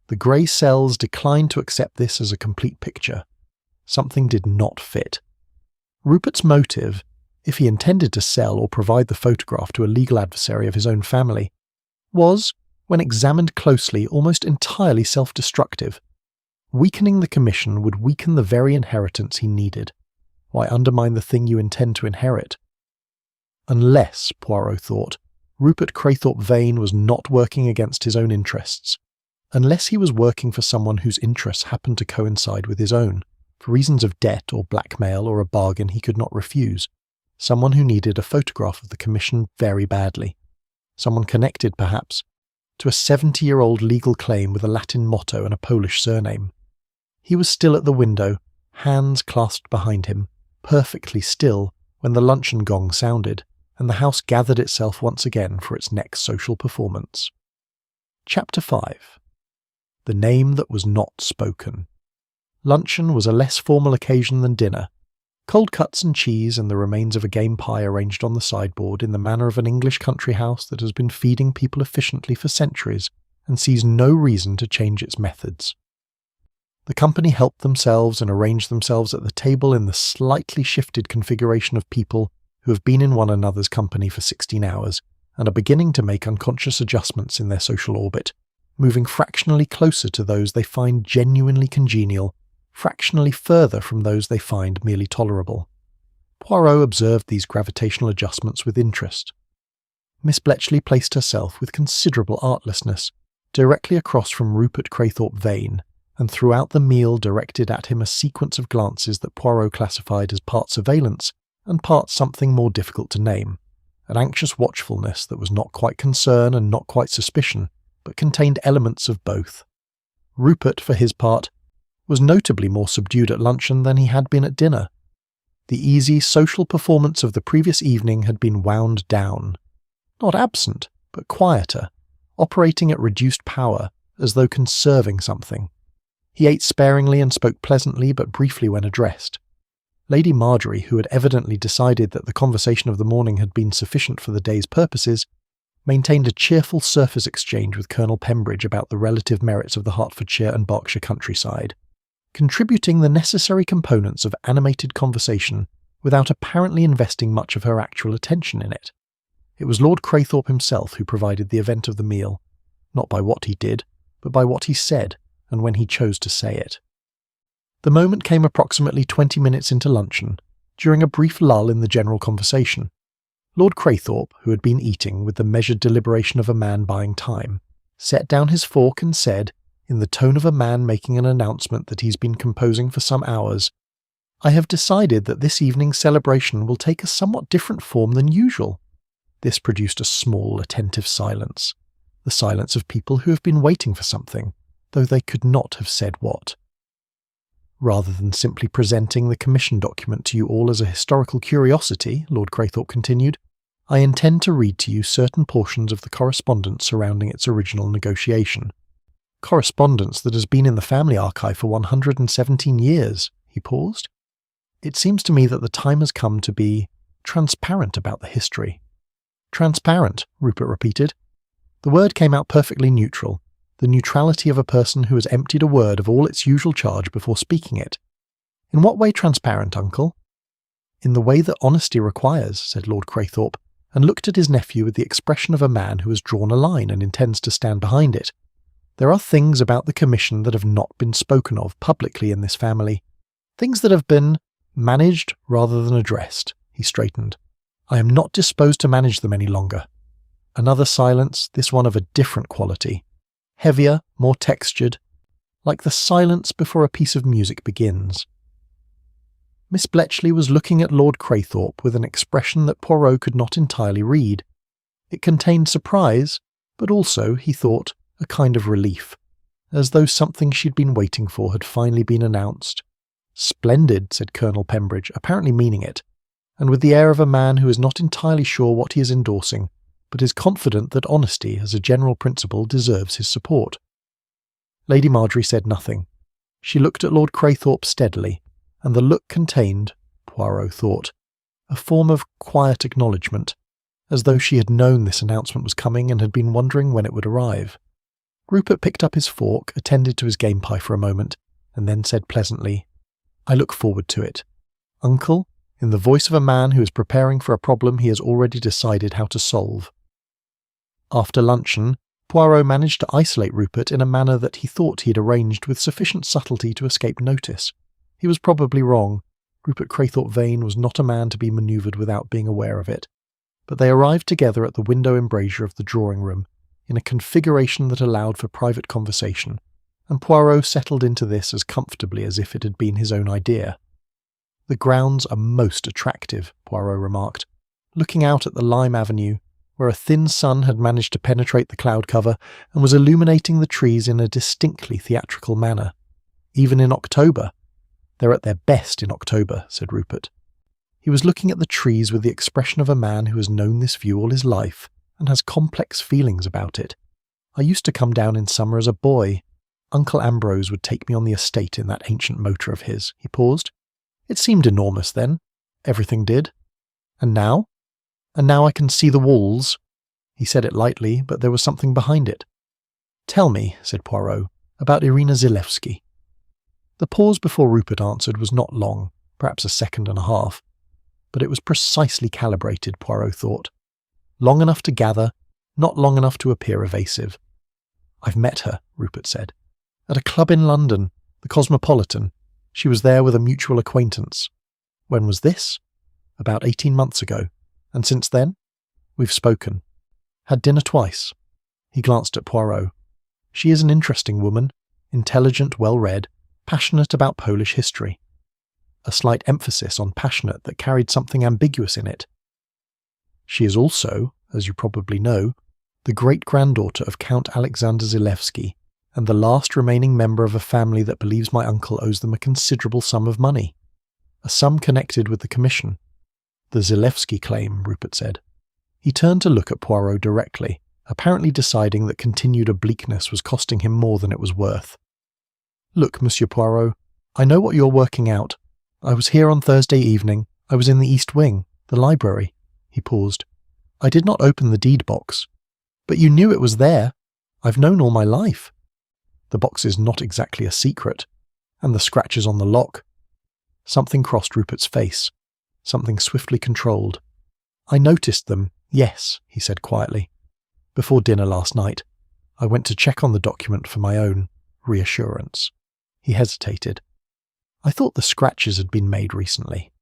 the grey cells declined to accept this as a complete picture. Something did not fit. Rupert's motive, if he intended to sell or provide the photograph to a legal adversary of his own family, was, when examined closely, almost entirely self-destructive. Weakening the Commission would weaken the very inheritance he needed. Why undermine the thing you intend to inherit? Unless, Poirot thought, Rupert Craythorpe Vane was not working against his own interests. Unless he was working for someone whose interests happened to coincide with his own, for reasons of debt or blackmail or a bargain he could not refuse. Someone who needed a photograph of the commission very badly. Someone connected, perhaps, to a 70-year-old legal claim with a Latin motto and a Polish surname. He was still at the window, hands clasped behind him, perfectly still when the luncheon gong sounded, and the house gathered itself once again for its next social performance. Chapter 5. The Name That Was Not Spoken. Luncheon was a less formal occasion than dinner. Cold cuts and cheese and the remains of a game pie arranged on the sideboard in the manner of an English country house that has been feeding people efficiently for centuries and sees no reason to change its methods. The company helped themselves and arranged themselves at the table in the slightly shifted configuration of people who have been in one another's company for 16 hours and are beginning to make unconscious adjustments in their social orbit, moving fractionally closer to those they find genuinely congenial, fractionally further from those they find merely tolerable. Poirot observed these gravitational adjustments with interest. Miss Bletchley placed herself with considerable artlessness directly across from Rupert Craythorpe Vane, and throughout the meal directed at him a sequence of glances that Poirot classified as part surveillance and part something more difficult to name, an anxious watchfulness that was not quite concern and not quite suspicion, but contained elements of both. Rupert, for his part, was notably more subdued at luncheon than he had been at dinner. The easy social performance of the previous evening had been wound down. Not absent, but quieter, operating at reduced power, as though conserving something. He ate sparingly and spoke pleasantly but briefly when addressed. Lady Marjorie, who had evidently decided that the conversation of the morning had been sufficient for the day's purposes, maintained a cheerful surface exchange with Colonel Pembridge about the relative merits of the Hertfordshire and Berkshire countryside, contributing the necessary components of animated conversation without apparently investing much of her actual attention in it. It was Lord Craythorpe himself who provided the event of the meal, not by what he did, but by what he said, and when he chose to say it. The moment came approximately 20 minutes into luncheon, during a brief lull in the general conversation. Lord Craythorpe, who had been eating with the measured deliberation of a man buying time, set down his fork and said, in the tone of a man making an announcement that he's been composing for some hours, "I have decided that this evening's celebration will take a somewhat different form than usual." This produced a small, attentive silence, the silence of people who have been waiting for something, though they could not have said what. "Rather than simply presenting the commission document to you all as a historical curiosity," Lord Craythorpe continued, "I intend to read to you certain portions of the correspondence surrounding its original negotiation. Correspondence that has been in the family archive for 117 years, he paused. "It seems to me that the time has come to be transparent about the history." "Transparent," Rupert repeated. The word came out perfectly neutral, the neutrality of a person who has emptied a word of all its usual charge before speaking it. "In what way transparent, uncle?" "In the way that honesty requires," said Lord Craythorpe, and looked at his nephew with the expression of a man who has drawn a line and intends to stand behind it. "There are things about the commission that have not been spoken of publicly in this family, things that have been managed rather than addressed." He straightened. "I am not disposed to manage them any longer." Another silence, this one of a different quality. Heavier, more textured, like the silence before a piece of music begins. Miss Bletchley was looking at Lord Craythorpe with an expression that Poirot could not entirely read. It contained surprise, but also, he thought, a kind of relief, as though something she'd been waiting for had finally been announced. "Splendid," said Colonel Pembridge, apparently meaning it, and with the air of a man who is not entirely sure what he is endorsing, but is confident that honesty, as a general principle, deserves his support. Lady Marjorie said nothing. She looked at Lord Craythorpe steadily, and the look contained, Poirot thought, a form of quiet acknowledgement, as though she had known this announcement was coming and had been wondering when it would arrive. Rupert picked up his fork, attended to his game pie for a moment, and then said pleasantly, "I look forward to it. Uncle," in the voice of a man who is preparing for a problem he has already decided how to solve. After luncheon, Poirot managed to isolate Rupert in a manner that he thought he had arranged with sufficient subtlety to escape notice. He was probably wrong. Rupert Craythorpe Vane was not a man to be manoeuvred without being aware of it. But they arrived together at the window embrasure of the drawing-room, in a configuration that allowed for private conversation, and Poirot settled into this as comfortably as if it had been his own idea. "The grounds are most attractive," Poirot remarked, looking out at the lime avenue, where a thin sun had managed to penetrate the cloud cover and was illuminating the trees in a distinctly theatrical manner. "Even in October." "They're at their best in October," said Rupert. He was looking at the trees with the expression of a man who has known this view all his life and has complex feelings about it. "I used to come down in summer as a boy. Uncle Ambrose would take me on the estate in that ancient motor of his." He paused. "It seemed enormous then. Everything did. And now? And now I can see the walls." He said it lightly, but there was something behind it. "Tell me," said Poirot, "about Irina Zilewski." The pause before Rupert answered was not long, perhaps a second and a half. But it was precisely calibrated, Poirot thought. Long enough to gather, not long enough to appear evasive. "I've met her," Rupert said. "At a club in London, the Cosmopolitan. She was there with a mutual acquaintance." "When was this?" "About 18 months ago. And since then?" "We've spoken. Had dinner twice." He glanced at Poirot. "She is an interesting woman, intelligent, well-read, passionate about Polish history." A slight emphasis on passionate that carried something ambiguous in it. "She is also, as you probably know, the great-granddaughter of Count Alexander Zilewski, and the last remaining member of a family that believes my uncle owes them a considerable sum of money. A sum connected with the commission." "The Zilewski claim," Rupert said. He turned to look at Poirot directly, apparently deciding that continued obliqueness was costing him more than it was worth. "Look, Monsieur Poirot, I know what you're working out. I was here on Thursday evening. I was in the East Wing, the library." He paused. "I did not open the deed box." "But you knew it was there." "I've known all my life." "The box is not exactly a secret. And the scratches on the lock." Something crossed Rupert's face. Something swiftly controlled. "I noticed them, yes," he said quietly. "Before dinner last night. I went to check on the document for my own reassurance." He hesitated. "I thought the scratches had been made recently."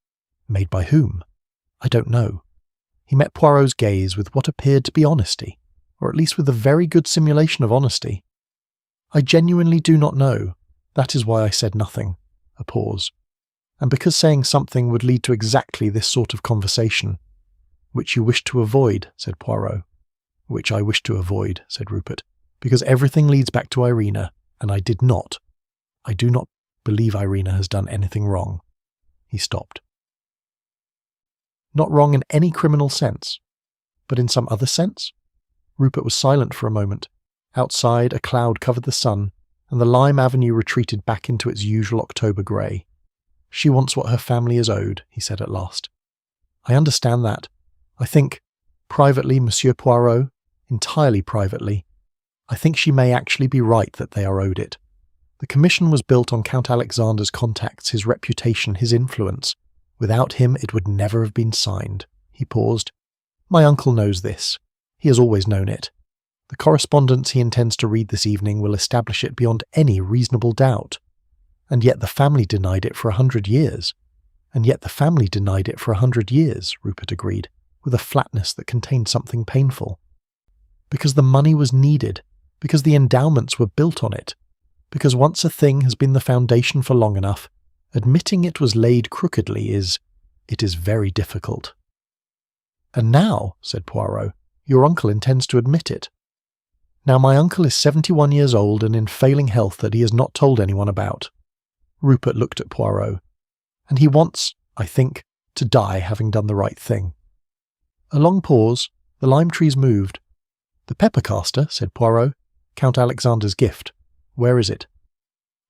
"Made by whom?" "I don't know." He met Poirot's gaze with what appeared to be honesty, or at least with a very good simulation of honesty. "I genuinely do not know. That is why I said nothing." A pause. "And because saying something would lead to exactly this sort of conversation." "Which you wish to avoid," said Poirot. "Which I wish to avoid," said Rupert, "because everything leads back to Irina, and I do not believe Irina has done anything wrong." He stopped. "Not wrong in any criminal sense, but in some other sense?" Rupert was silent for a moment. Outside, a cloud covered the sun, and the lime avenue retreated back into its usual October grey. "She wants what her family is owed," he said at last. "I understand that. I think, privately, Monsieur Poirot, entirely privately, I think she may actually be right that they are owed it. The commission was built on Count Alexander's contacts, his reputation, his influence. Without him it would never have been signed." He paused. "My uncle knows this. He has always known it. The correspondence he intends to read this evening will establish it beyond any reasonable doubt. And yet the family denied it for 100 years. And yet the family denied it for 100 years, Rupert agreed, with a flatness that contained something painful. "Because the money was needed, because the endowments were built on it, because once a thing has been the foundation for long enough, admitting it was laid crookedly is very difficult." "And now," said Poirot, "your uncle intends to admit it." "Now my uncle is 71 years old and in failing health that he has not told anyone about." Rupert looked at Poirot. "And he wants, I think, to die having done the right thing." A long pause. The lime trees moved. "The pepper caster," said Poirot. "Count Alexander's gift. Where is it?"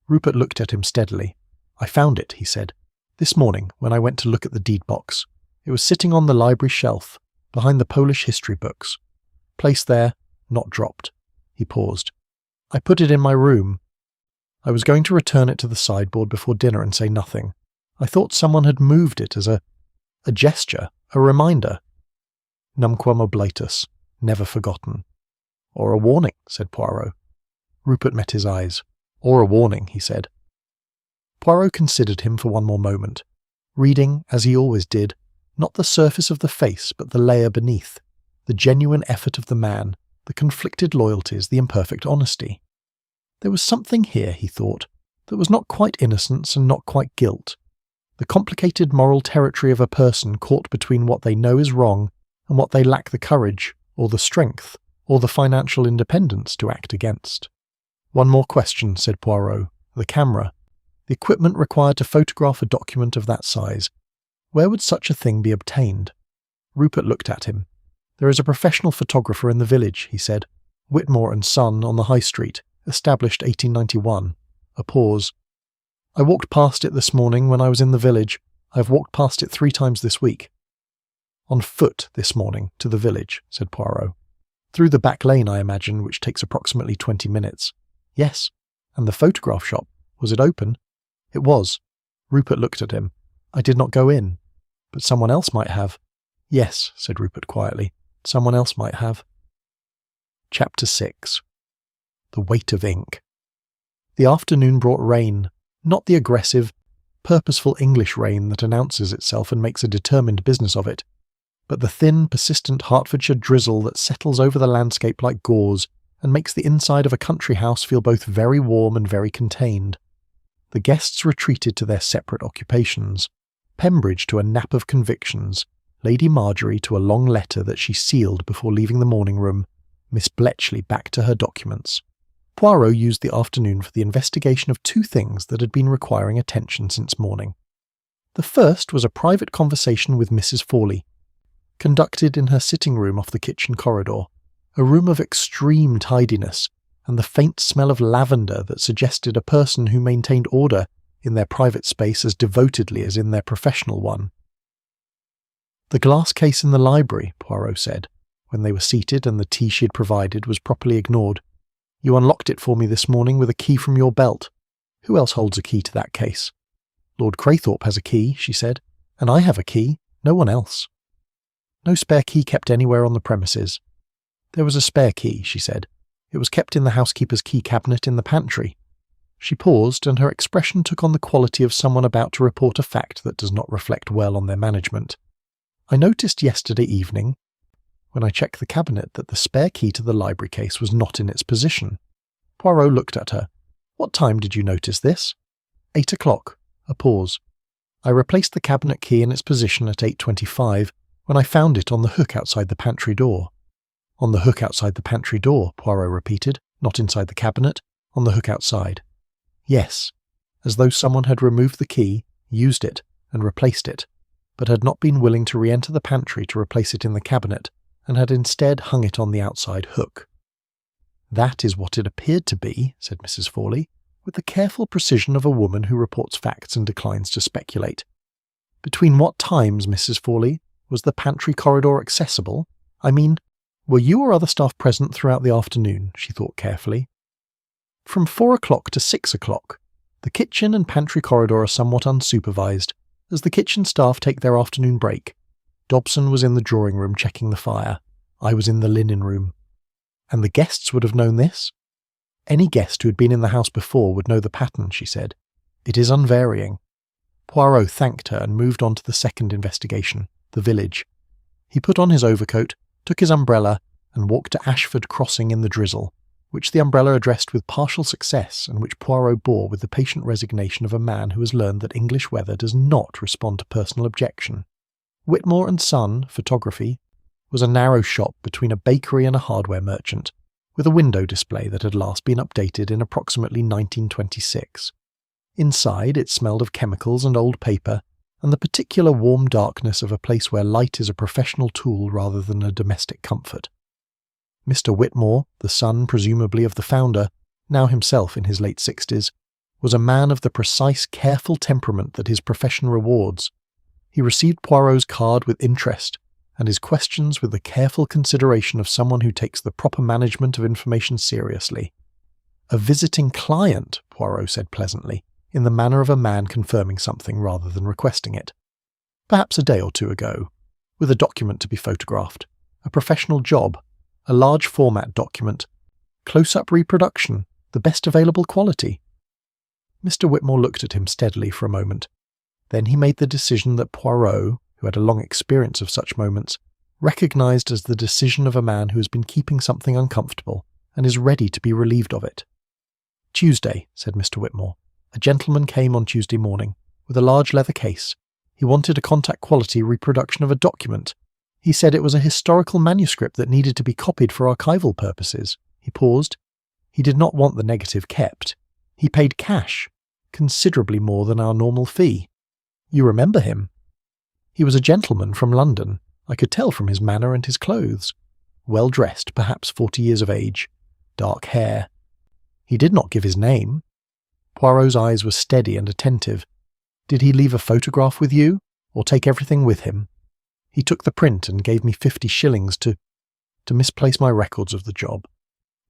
Rupert looked at him steadily. "I found it," he said, "this morning when I went to look at the deed box. It was sitting on the library shelf, behind the Polish history books. Placed there, not dropped." He paused. "I put it in my room. I was going to return it to the sideboard before dinner and say nothing. I thought someone had moved it as a gesture, a reminder. Numquam oblitus, never forgotten." "Or a warning," said Poirot. Rupert met his eyes. "Or a warning," he said. Poirot considered him for one more moment, reading, as he always did, not the surface of the face but the layer beneath, the genuine effort of the man, the conflicted loyalties, the imperfect honesty. There was something here, he thought, that was not quite innocence and not quite guilt. The complicated moral territory of a person caught between what they know is wrong and what they lack the courage, or the strength, or the financial independence to act against. "One more question," said Poirot. "The camera. The equipment required to photograph a document of that size. Where would such a thing be obtained?" Rupert looked at him. "There is a professional photographer in the village," he said. "Whitmore and Son on the High Street, established 1891. A pause. "I walked past it this morning when I was in the village. I have walked past it 3 times this week." "On foot this morning, to the village," said Poirot. "Through the back lane, I imagine, which takes approximately 20 minutes. "Yes. And the photograph shop, was it open?" "It was." Rupert looked at him. "I did not go in." "But someone else might have." "Yes," said Rupert quietly. "Someone else might have." Chapter 6. The Weight of Ink. The afternoon brought rain, not the aggressive, purposeful English rain that announces itself and makes a determined business of it, but the thin, persistent Hertfordshire drizzle that settles over the landscape like gauze and makes the inside of a country house feel both very warm and very contained. The guests retreated to their separate occupations. Pembridge to a nap of convictions, Lady Marjorie to a long letter that she sealed before leaving the morning room, Miss Bletchley back to her documents. Poirot used the afternoon for the investigation of 2 things that had been requiring attention since morning. The first was a private conversation with Mrs. Fawley, conducted in her sitting room off the kitchen corridor, a room of extreme tidiness and the faint smell of lavender that suggested a person who maintained order in their private space as devotedly as in their professional one. "The glass case in the library," Poirot said, when they were seated and the tea she had provided was properly ignored. "You unlocked it for me this morning with a key from your belt. Who else holds a key to that case?" "Lord Craythorpe has a key," she said. "And I have a key. No one else." "No spare key kept anywhere on the premises." "There was a spare key," she said. "It was kept in the housekeeper's key cabinet in the pantry." She paused, and her expression took on the quality of someone about to report a fact that does not reflect well on their management. "I noticed yesterday evening, when I checked the cabinet, that the spare key to the library case was not in its position." Poirot looked at her. "What time did you notice this?" 8 o'clock. A pause. "I replaced the cabinet key in its position at 8:25, when I found it on the hook outside the pantry door." "On the hook outside the pantry door," Poirot repeated. "Not inside the cabinet, on the hook outside." "Yes, as though someone had removed the key, used it, and replaced it, but had not been willing to re-enter the pantry to replace it in the cabinet, and had instead hung it on the outside hook." "That is what it appeared to be," said Mrs. Fawley, with the careful precision of a woman who reports facts and declines to speculate. "Between what times, Mrs. Fawley, was the pantry corridor accessible? I mean, were you or other staff present throughout the afternoon?" she thought carefully. "From 4 o'clock to 6 o'clock. The kitchen and pantry corridor are somewhat unsupervised, as the kitchen staff take their afternoon break. Dobson was in the drawing-room checking the fire. I was in the linen room." "And the guests would have known this?" "Any guest who had been in the house before would know the pattern," she said. "It is unvarying." Poirot thanked her and moved on to the second investigation, the village. He put on his overcoat, took his umbrella, and walked to Ashford Crossing in the drizzle, which the umbrella addressed with partial success and which Poirot bore with the patient resignation of a man who has learned that English weather does not respond to personal objection. Whitmore and Son, photography, was a narrow shop between a bakery and a hardware merchant, with a window display that had last been updated in approximately 1926. Inside it smelled of chemicals and old paper, and the particular warm darkness of a place where light is a professional tool rather than a domestic comfort. Mr. Whitmore, the son presumably of the founder, now himself in his late 60s, was a man of the precise, careful temperament that his profession rewards. He received Poirot's card with interest, and his questions with the careful consideration of someone who takes the proper management of information seriously. "A visiting client," Poirot said pleasantly, in the manner of a man confirming something rather than requesting it. "Perhaps a day or 2 ago, with a document to be photographed, a professional job, a large format document, close-up reproduction, the best available quality." Mr. Whitmore looked at him steadily for a moment. Then he made the decision that Poirot, who had a long experience of such moments, recognized as the decision of a man who has been keeping something uncomfortable and is ready to be relieved of it. "Tuesday," said Mr. Whitmore. "A gentleman came on Tuesday morning. with a large leather case. He wanted a contact-quality reproduction of a document. He said it was a historical manuscript that needed to be copied for archival purposes. He paused. He did not want the negative kept. He paid cash, considerably more than our normal fee. You remember him? He was a gentleman from London. I could tell from his manner and his clothes. Well dressed, perhaps 40 years of age. Dark hair. He did not give his name. Poirot's eyes were steady and attentive. Did he leave a photograph with you, or take everything with him? He took the print and gave me 50 shillings to misplace my records of the job.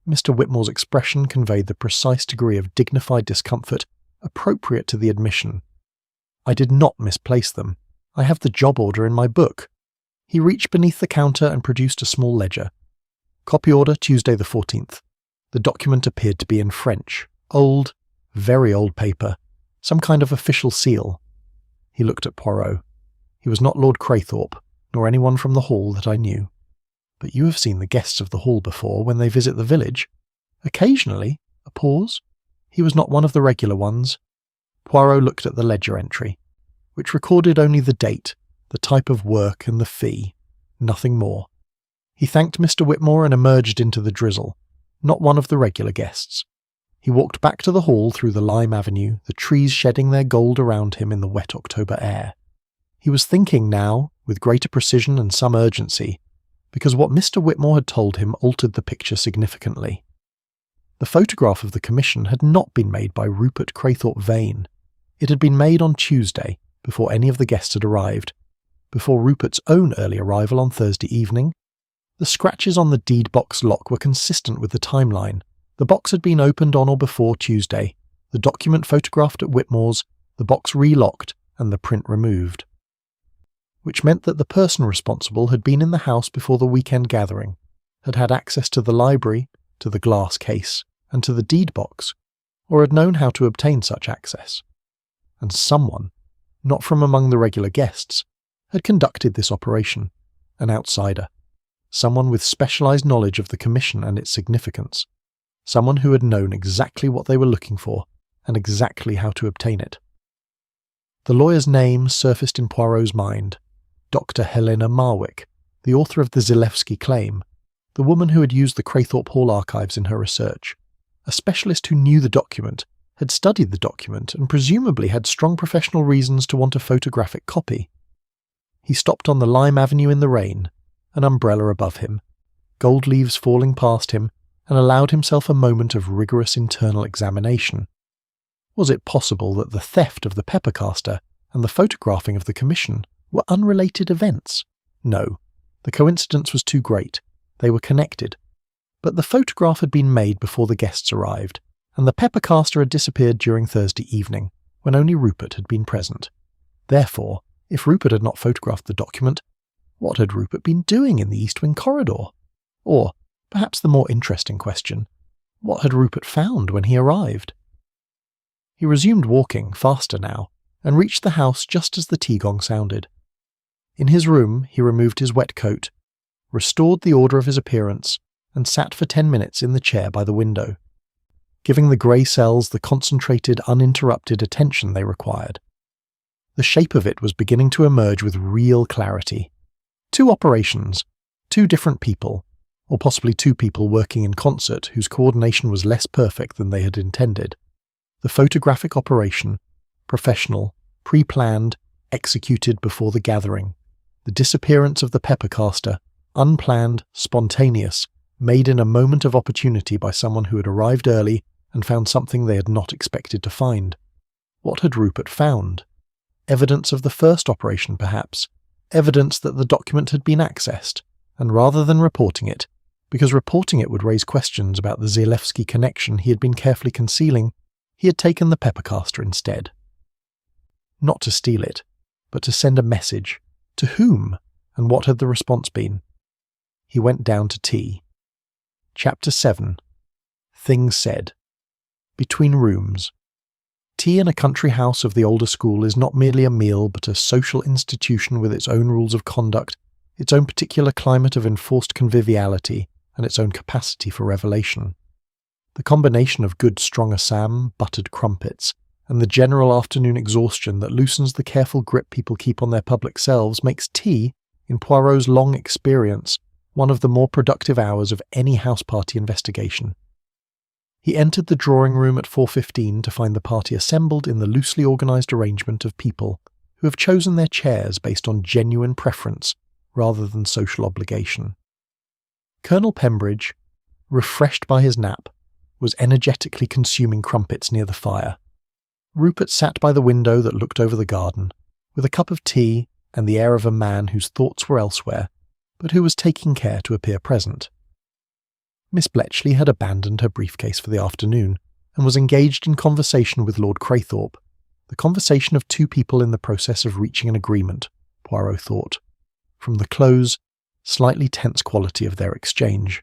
Mr. Whitmore's expression conveyed the precise degree of dignified discomfort appropriate to the admission. I did not misplace them. I have the job order in my book. He reached beneath the counter and produced a small ledger. Copy order Tuesday the 14th. The document appeared to be in French. Old, very old paper. Some kind of official seal. He looked at Poirot. He was not Lord Craythorpe, nor anyone from the Hall that I knew. But you have seen the guests of the Hall before when they visit the village. Occasionally. A pause. He was not one of the regular ones. Poirot looked at the ledger entry, which recorded only the date, the type of work and the fee. Nothing more. He thanked Mr. Whitmore and emerged into the drizzle. Not one of the regular guests. He walked back to the Hall through the lime avenue, the trees shedding their gold around him in the wet October air. He was thinking now, with greater precision and some urgency, because what Mr. Whitmore had told him altered the picture significantly. The photograph of the commission had not been made by Rupert Craythorpe Vane. It had been made on Tuesday, before any of the guests had arrived, before Rupert's own early arrival on Thursday evening. The scratches on the deed box lock were consistent with the timeline. The box had been opened on or before Tuesday, the document photographed at Whitmore's, the box relocked, and the print removed. Which meant that the person responsible had been in the house before the weekend gathering, had had access to the library, to the glass case, and to the deed box, or had known how to obtain such access. And someone, not from among the regular guests, had conducted this operation, an outsider, someone with specialized knowledge of the commission and its significance, someone who had known exactly what they were looking for and exactly how to obtain it. The lawyer's name surfaced in Poirot's mind. Dr. Helena Marwick, the author of the Zalewski claim, the woman who had used the Craythorpe Hall archives in her research, a specialist who knew the document, had studied the document, and presumably had strong professional reasons to want a photographic copy. He stopped on the lime avenue in the rain, an umbrella above him, gold leaves falling past him, and allowed himself a moment of rigorous internal examination. Was it possible that the theft of the pepper caster and the photographing of the commission were unrelated events? No, the coincidence was too great. They were connected. But the photograph had been made before the guests arrived, and the pepper caster had disappeared during Thursday evening, when only Rupert had been present. Therefore, if Rupert had not photographed the document, what had Rupert been doing in the East Wing corridor? Or, perhaps the more interesting question, what had Rupert found when he arrived? He resumed walking, faster now, and reached the house just as the tea gong sounded. In his room, he removed his wet coat, restored the order of his appearance, and sat for 10 minutes in the chair by the window, giving the grey cells the concentrated, uninterrupted attention they required. The shape of it was beginning to emerge with real clarity. 2 operations, 2 different people, or possibly 2 people working in concert whose coordination was less perfect than they had intended. The photographic operation, professional, pre-planned, executed before the gathering. The disappearance of the pepper caster, unplanned, spontaneous, made in a moment of opportunity by someone who had arrived early and found something they had not expected to find. What had Rupert found? Evidence of the first operation, perhaps. Evidence that the document had been accessed, and rather than reporting it, because reporting it would raise questions about the Zalewski connection he had been carefully concealing, he had taken the pepper caster instead. Not to steal it, but to send a message. To whom, and what had the response been? He went down to tea. Chapter 7. Things Said. Between Rooms. Tea in a country house of the older school is not merely a meal but a social institution with its own rules of conduct, its own particular climate of enforced conviviality, and its own capacity for revelation. The combination of good strong Assam, buttered crumpets, and the general afternoon exhaustion that loosens the careful grip people keep on their public selves makes tea, in Poirot's long experience, one of the more productive hours of any house party investigation. He entered the drawing room at 4:15 to find the party assembled in the loosely organised arrangement of people who have chosen their chairs based on genuine preference rather than social obligation. Colonel Pembridge, refreshed by his nap, was energetically consuming crumpets near the fire. Rupert sat by the window that looked over the garden, with a cup of tea and the air of a man whose thoughts were elsewhere, but who was taking care to appear present. Miss Bletchley had abandoned her briefcase for the afternoon and was engaged in conversation with Lord Craythorpe, the conversation of two people in the process of reaching an agreement, Poirot thought, from the close, slightly tense quality of their exchange.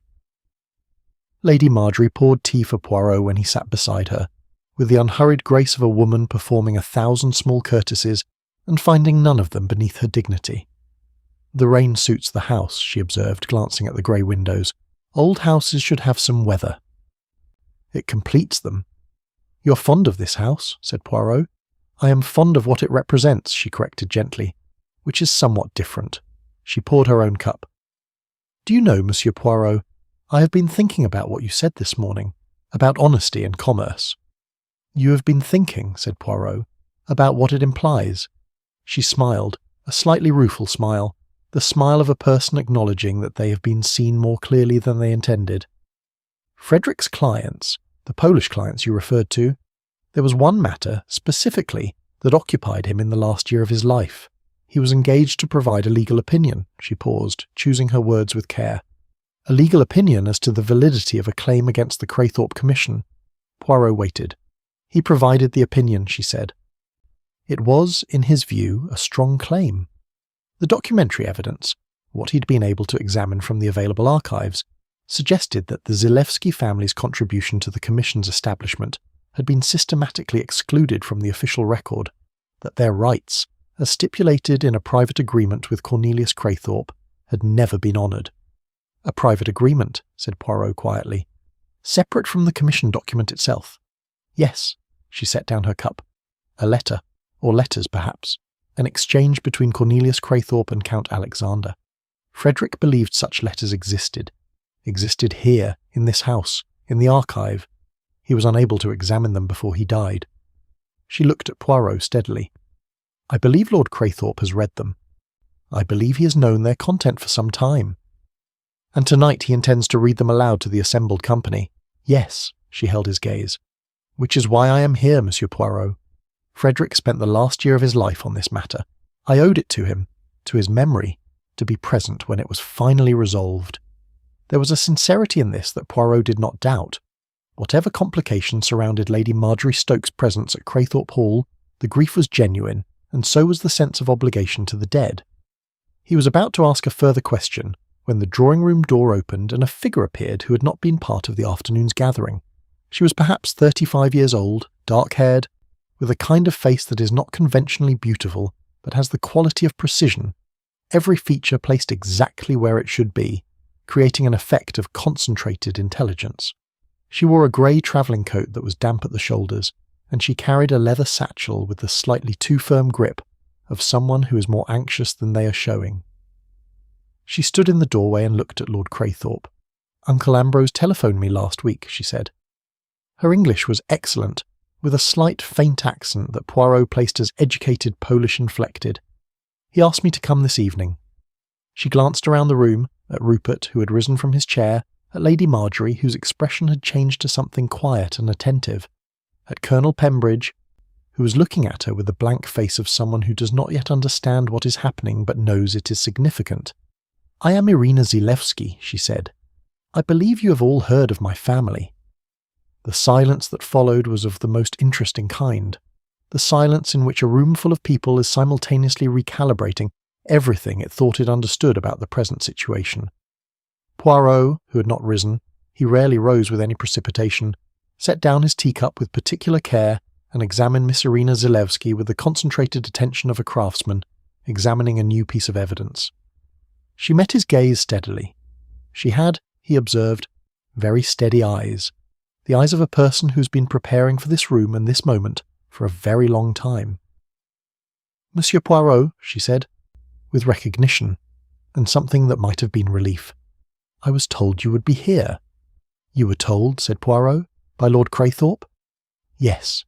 Lady Marjorie poured tea for Poirot when he sat beside her, with the unhurried grace of a woman performing 1,000 small courtesies and finding none of them beneath her dignity. "The rain suits the house," she observed, glancing at the grey windows. "Old houses should have some weather." "It completes them." "You're fond of this house," said Poirot. "I am fond of what it represents," she corrected gently, "which is somewhat different." She poured her own cup. "Do you know, Monsieur Poirot, I have been thinking about what you said this morning, about honesty and commerce." "You have been thinking," said Poirot, "about what it implies." She smiled, a slightly rueful smile, the smile of a person acknowledging that they have been seen more clearly than they intended. "Frederick's clients, the Polish clients you referred to, there was one matter, specifically, that occupied him in the last year of his life. He was engaged to provide a legal opinion," she paused, choosing her words with care. "A legal opinion as to the validity of a claim against the Craythorpe Commission." Poirot waited. "He provided the opinion," she said. It was, in his view, a strong claim. The documentary evidence, what he'd been able to examine from the available archives, suggested that the Zalewski family's contribution to the Commission's establishment had been systematically excluded from the official record, that their rights, as stipulated in a private agreement with Cornelius Craythorpe, had never been honoured. "A private agreement," said Poirot quietly. "Separate from the Commission document itself." "Yes." She set down her cup. "A letter, or letters perhaps, an exchange between Cornelius Craythorpe and Count Alexander. Frederick believed such letters existed here, in this house, in the archive. He was unable to examine them before he died." She looked at Poirot steadily. "I believe Lord Craythorpe has read them. I believe he has known their content for some time. And tonight he intends to read them aloud to the assembled company." "Yes," she held his gaze. "Which is why I am here, Monsieur Poirot. Frederick spent the last year of his life on this matter. I owed it to him, to his memory, to be present when it was finally resolved." There was a sincerity in this that Poirot did not doubt. Whatever complications surrounded Lady Marjorie Stokes' presence at Craythorpe Hall, the grief was genuine, and so was the sense of obligation to the dead. He was about to ask a further question when the drawing-room door opened and a figure appeared who had not been part of the afternoon's gathering. She was perhaps 35 years old, dark-haired, with a kind of face that is not conventionally beautiful, but has the quality of precision, every feature placed exactly where it should be, creating an effect of concentrated intelligence. She wore a grey travelling coat that was damp at the shoulders, and she carried a leather satchel with the slightly too firm grip of someone who is more anxious than they are showing. She stood in the doorway and looked at Lord Craythorpe. "Uncle Ambrose telephoned me last week," she said. Her English was excellent, with a slight faint accent that Poirot placed as educated Polish inflected. "He asked me to come this evening." She glanced around the room, at Rupert, who had risen from his chair, at Lady Marjorie, whose expression had changed to something quiet and attentive, at Colonel Pembridge, who was looking at her with the blank face of someone who does not yet understand what is happening but knows it is significant. "I am Irina Zalewski," she said. "I believe you have all heard of my family." The silence that followed was of the most interesting kind, the silence in which a room full of people is simultaneously recalibrating everything it thought it understood about the present situation. Poirot, who had not risen, he rarely rose with any precipitation, set down his teacup with particular care and examined Miss Irina Zalewski with the concentrated attention of a craftsman examining a new piece of evidence. She met his gaze steadily. She had, he observed, very steady eyes, the eyes of a person who's been preparing for this room and this moment for a very long time. "Monsieur Poirot," she said, with recognition, and something that might have been relief. "I was told you would be here." "You were told," said Poirot, "by Lord Craythorpe?" "Yes."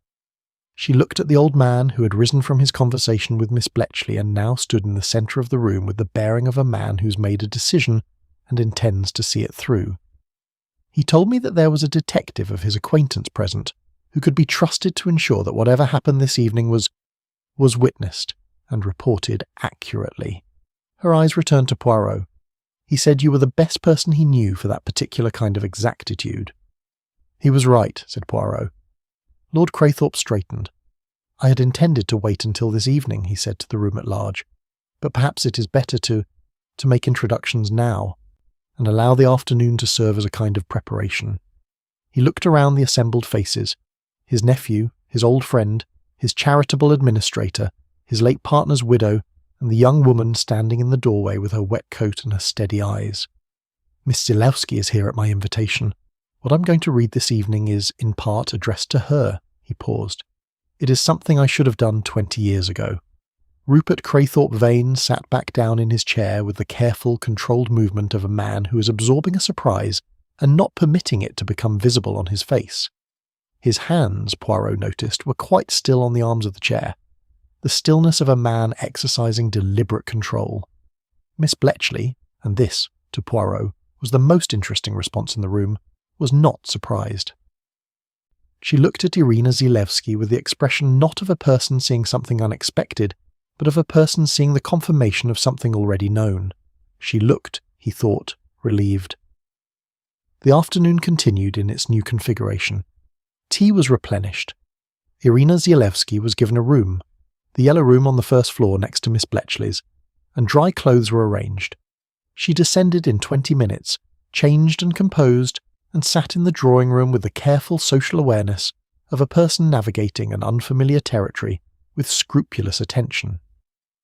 She looked at the old man who had risen from his conversation with Miss Bletchley and now stood in the centre of the room with the bearing of a man who's made a decision and intends to see it through. "He told me that there was a detective of his acquaintance present who could be trusted to ensure that whatever happened this evening was witnessed and reported accurately." Her eyes returned to Poirot. "He said you were the best person he knew for that particular kind of exactitude." "He was right," said Poirot. Lord Craythorpe straightened. "I had intended to wait until this evening," he said to the room at large, "but perhaps it is better to make introductions now, and allow the afternoon to serve as a kind of preparation." He looked around the assembled faces, his nephew, his old friend, his charitable administrator, his late partner's widow, and the young woman standing in the doorway with her wet coat and her steady eyes. "Miss Zilewski is here at my invitation. What I'm going to read this evening is, in part, addressed to her." He paused. "It is something I should have done 20 years ago." Rupert Craythorpe Vane sat back down in his chair with the careful, controlled movement of a man who is absorbing a surprise and not permitting it to become visible on his face. His hands, Poirot noticed, were quite still on the arms of the chair, the stillness of a man exercising deliberate control. Miss Bletchley, and this, to Poirot, was the most interesting response in the room, was not surprised. She looked at Irina Zilewski with the expression not of a person seeing something unexpected, but of a person seeing the confirmation of something already known. She looked, he thought, relieved. The afternoon continued in its new configuration. Tea was replenished. Irina Zilewski was given a room, the yellow room on the first floor next to Miss Bletchley's, and dry clothes were arranged. She descended in 20 minutes, changed and composed, and sat in the drawing room with the careful social awareness of a person navigating an unfamiliar territory with scrupulous attention.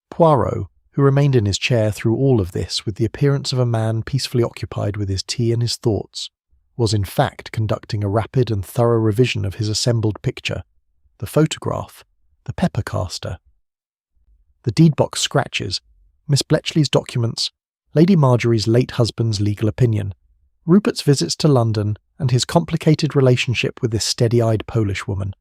Poirot, who remained in his chair through all of this with the appearance of a man peacefully occupied with his tea and his thoughts, was in fact conducting a rapid and thorough revision of his assembled picture, the photograph, the pepper caster, the deed-box scratches, Miss Bletchley's documents, Lady Marjorie's late husband's legal opinion, Rupert's visits to London and his complicated relationship with this steady-eyed Polish woman,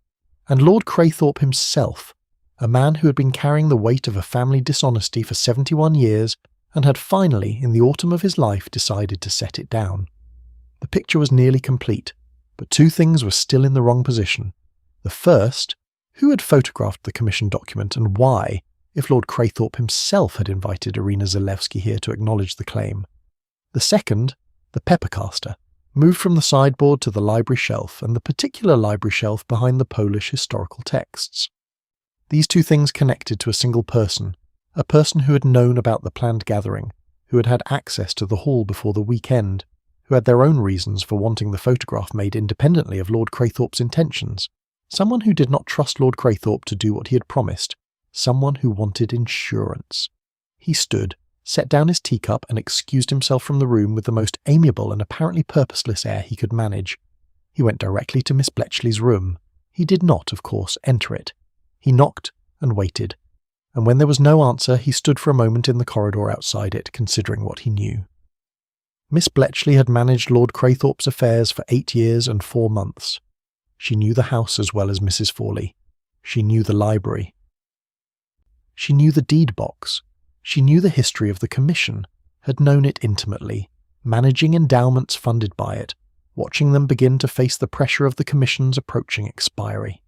and Lord Craythorpe himself, a man who had been carrying the weight of a family dishonesty for 71 years and had finally, in the autumn of his life, decided to set it down. The picture was nearly complete, but two things were still in the wrong position. The first, who had photographed the commission document and why, if Lord Craythorpe himself had invited Irina Zilewski here to acknowledge the claim. The second, the pepper caster, moved from the sideboard to the library shelf and the particular library shelf behind the Polish historical texts. These two things connected to a single person, a person who had known about the planned gathering, who had had access to the hall before the weekend, who had their own reasons for wanting the photograph made independently of Lord Craythorpe's intentions, someone who did not trust Lord Craythorpe to do what he had promised, someone who wanted insurance. He stood, set down his teacup and excused himself from the room with the most amiable and apparently purposeless air he could manage. He went directly to Miss Bletchley's room. He did not, of course, enter it. He knocked and waited, and when there was no answer he stood for a moment in the corridor outside it, considering what he knew. Miss Bletchley had managed Lord Craythorpe's affairs for 8 years and 4 months. She knew the house as well as Mrs. Fawley. She knew the library. She knew the deed box. She knew the history of the commission, had known it intimately, managing endowments funded by it, watching them begin to face the pressure of the commission's approaching expiry.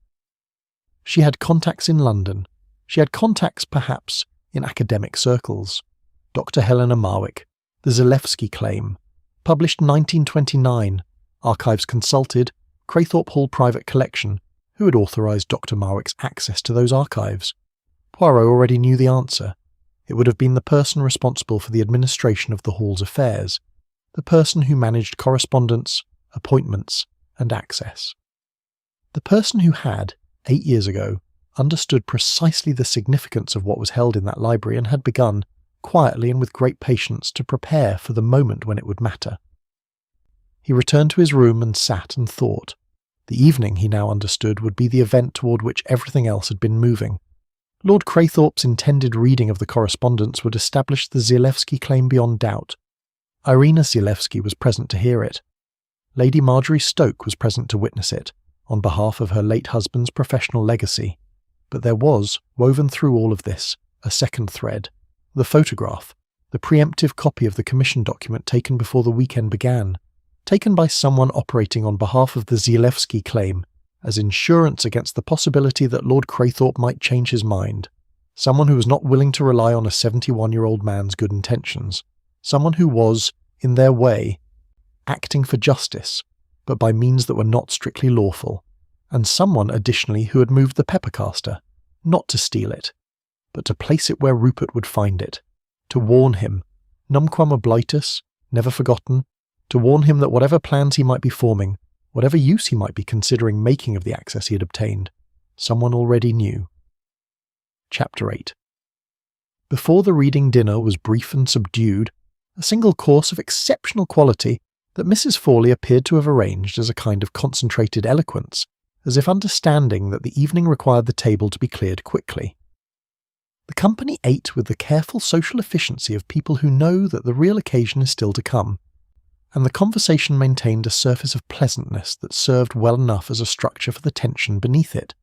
She had contacts in London. She had contacts, perhaps, in academic circles. Dr. Helena Marwick, The Zilewski Claim, published 1929, archives consulted, Craythorpe Hall private collection. Who had authorised Dr. Marwick's access to those archives? Poirot already knew the answer. It would have been the person responsible for the administration of the Hall's affairs, the person who managed correspondence, appointments, and access. The person who had, 8 years ago, understood precisely the significance of what was held in that library and had begun, quietly and with great patience, to prepare for the moment when it would matter. He returned to his room and sat and thought. The evening, he now understood, would be the event toward which everything else had been moving. Lord Craythorpe's intended reading of the correspondence would establish the Zalewski claim beyond doubt. Irina Zalewski was present to hear it. Lady Marjorie Stoke was present to witness it, on behalf of her late husband's professional legacy. But there was, woven through all of this, a second thread: the photograph, the preemptive copy of the commission document taken before the weekend began, taken by someone operating on behalf of the Zalewski claim, as insurance against the possibility that Lord Craythorpe might change his mind, someone who was not willing to rely on a 71-year-old man's good intentions, someone who was, in their way, acting for justice, but by means that were not strictly lawful, and someone additionally who had moved the pepper caster, not to steal it, but to place it where Rupert would find it, to warn him, numquam oblitus, never forgotten, to warn him that whatever plans he might be forming, whatever use he might be considering making of the access he had obtained, someone already knew. Chapter 8. Before the reading dinner was brief and subdued, a single course of exceptional quality that Mrs. Fawley appeared to have arranged as a kind of concentrated eloquence, as if understanding that the evening required the table to be cleared quickly. The company ate with the careful social efficiency of people who know that the real occasion is still to come, and the conversation maintained a surface of pleasantness that served well enough as a structure for the tension beneath it.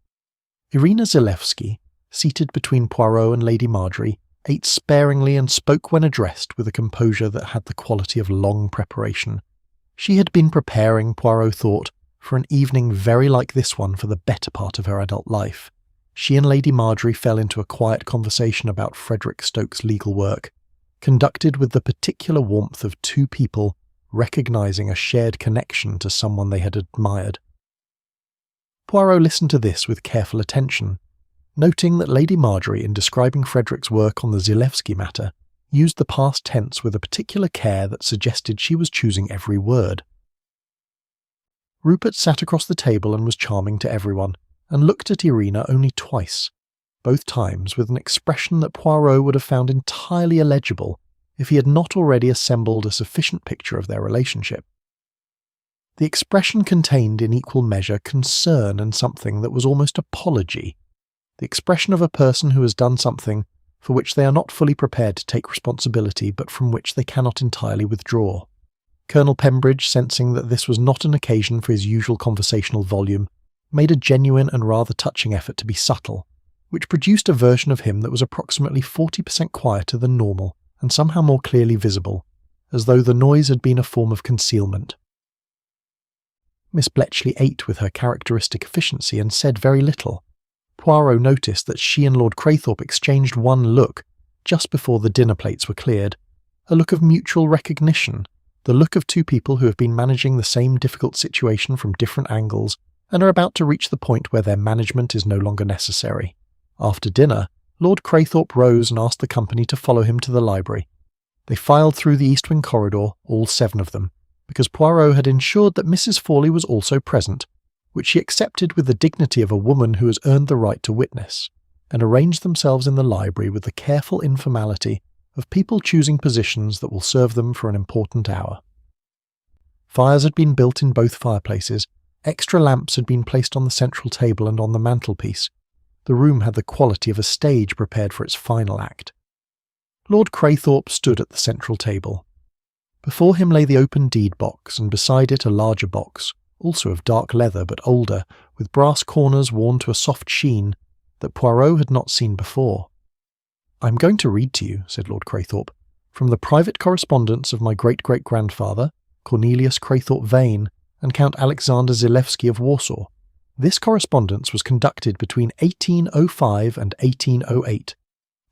Irina Zalewski, seated between Poirot and Lady Marjorie, ate sparingly and spoke when addressed with a composure that had the quality of long preparation. She had been preparing, Poirot thought, for an evening very like this one for the better part of her adult life. She and Lady Marjorie fell into a quiet conversation about Frederick Stokes' legal work, conducted with the particular warmth of two people recognising a shared connection to someone they had admired. Poirot listened to this with careful attention, noting that Lady Marjorie, in describing Frederick's work on the Zalewski matter, used the past tense with a particular care that suggested she was choosing every word. Rupert sat across the table and was charming to everyone, and looked at Irina only twice, both times with an expression that Poirot would have found entirely illegible if he had not already assembled a sufficient picture of their relationship. The expression contained in equal measure concern and something that was almost apology, the expression of a person who has done something for which they are not fully prepared to take responsibility but from which they cannot entirely withdraw. Colonel Pembridge, sensing that this was not an occasion for his usual conversational volume, made a genuine and rather touching effort to be subtle, which produced a version of him that was approximately 40% quieter than normal and somehow more clearly visible, as though the noise had been a form of concealment. Miss Bletchley ate with her characteristic efficiency and said very little. Poirot noticed that she and Lord Craythorpe exchanged one look just before the dinner plates were cleared, a look of mutual recognition, the look of two people who have been managing the same difficult situation from different angles and are about to reach the point where their management is no longer necessary. After dinner, Lord Craythorpe rose and asked the company to follow him to the library. They filed through the east wing corridor, all 7 of them, because Poirot had ensured that Mrs. Fawley was also present, which she accepted with the dignity of a woman who has earned the right to witness, and arranged themselves in the library with the careful informality of people choosing positions that will serve them for an important hour. Fires had been built in both fireplaces, extra lamps had been placed on the central table and on the mantelpiece. The room had the quality of a stage prepared for its final act. Lord Craythorpe stood at the central table. Before him lay the open deed box, and beside it a larger box, also of dark leather but older, with brass corners worn to a soft sheen that Poirot had not seen before. "I am going to read to you," said Lord Craythorpe, "from the private correspondence of my great-great-grandfather, Cornelius Craythorpe Vane, and Count Alexander Zalewski of Warsaw. This correspondence was conducted between 1805 and 1808,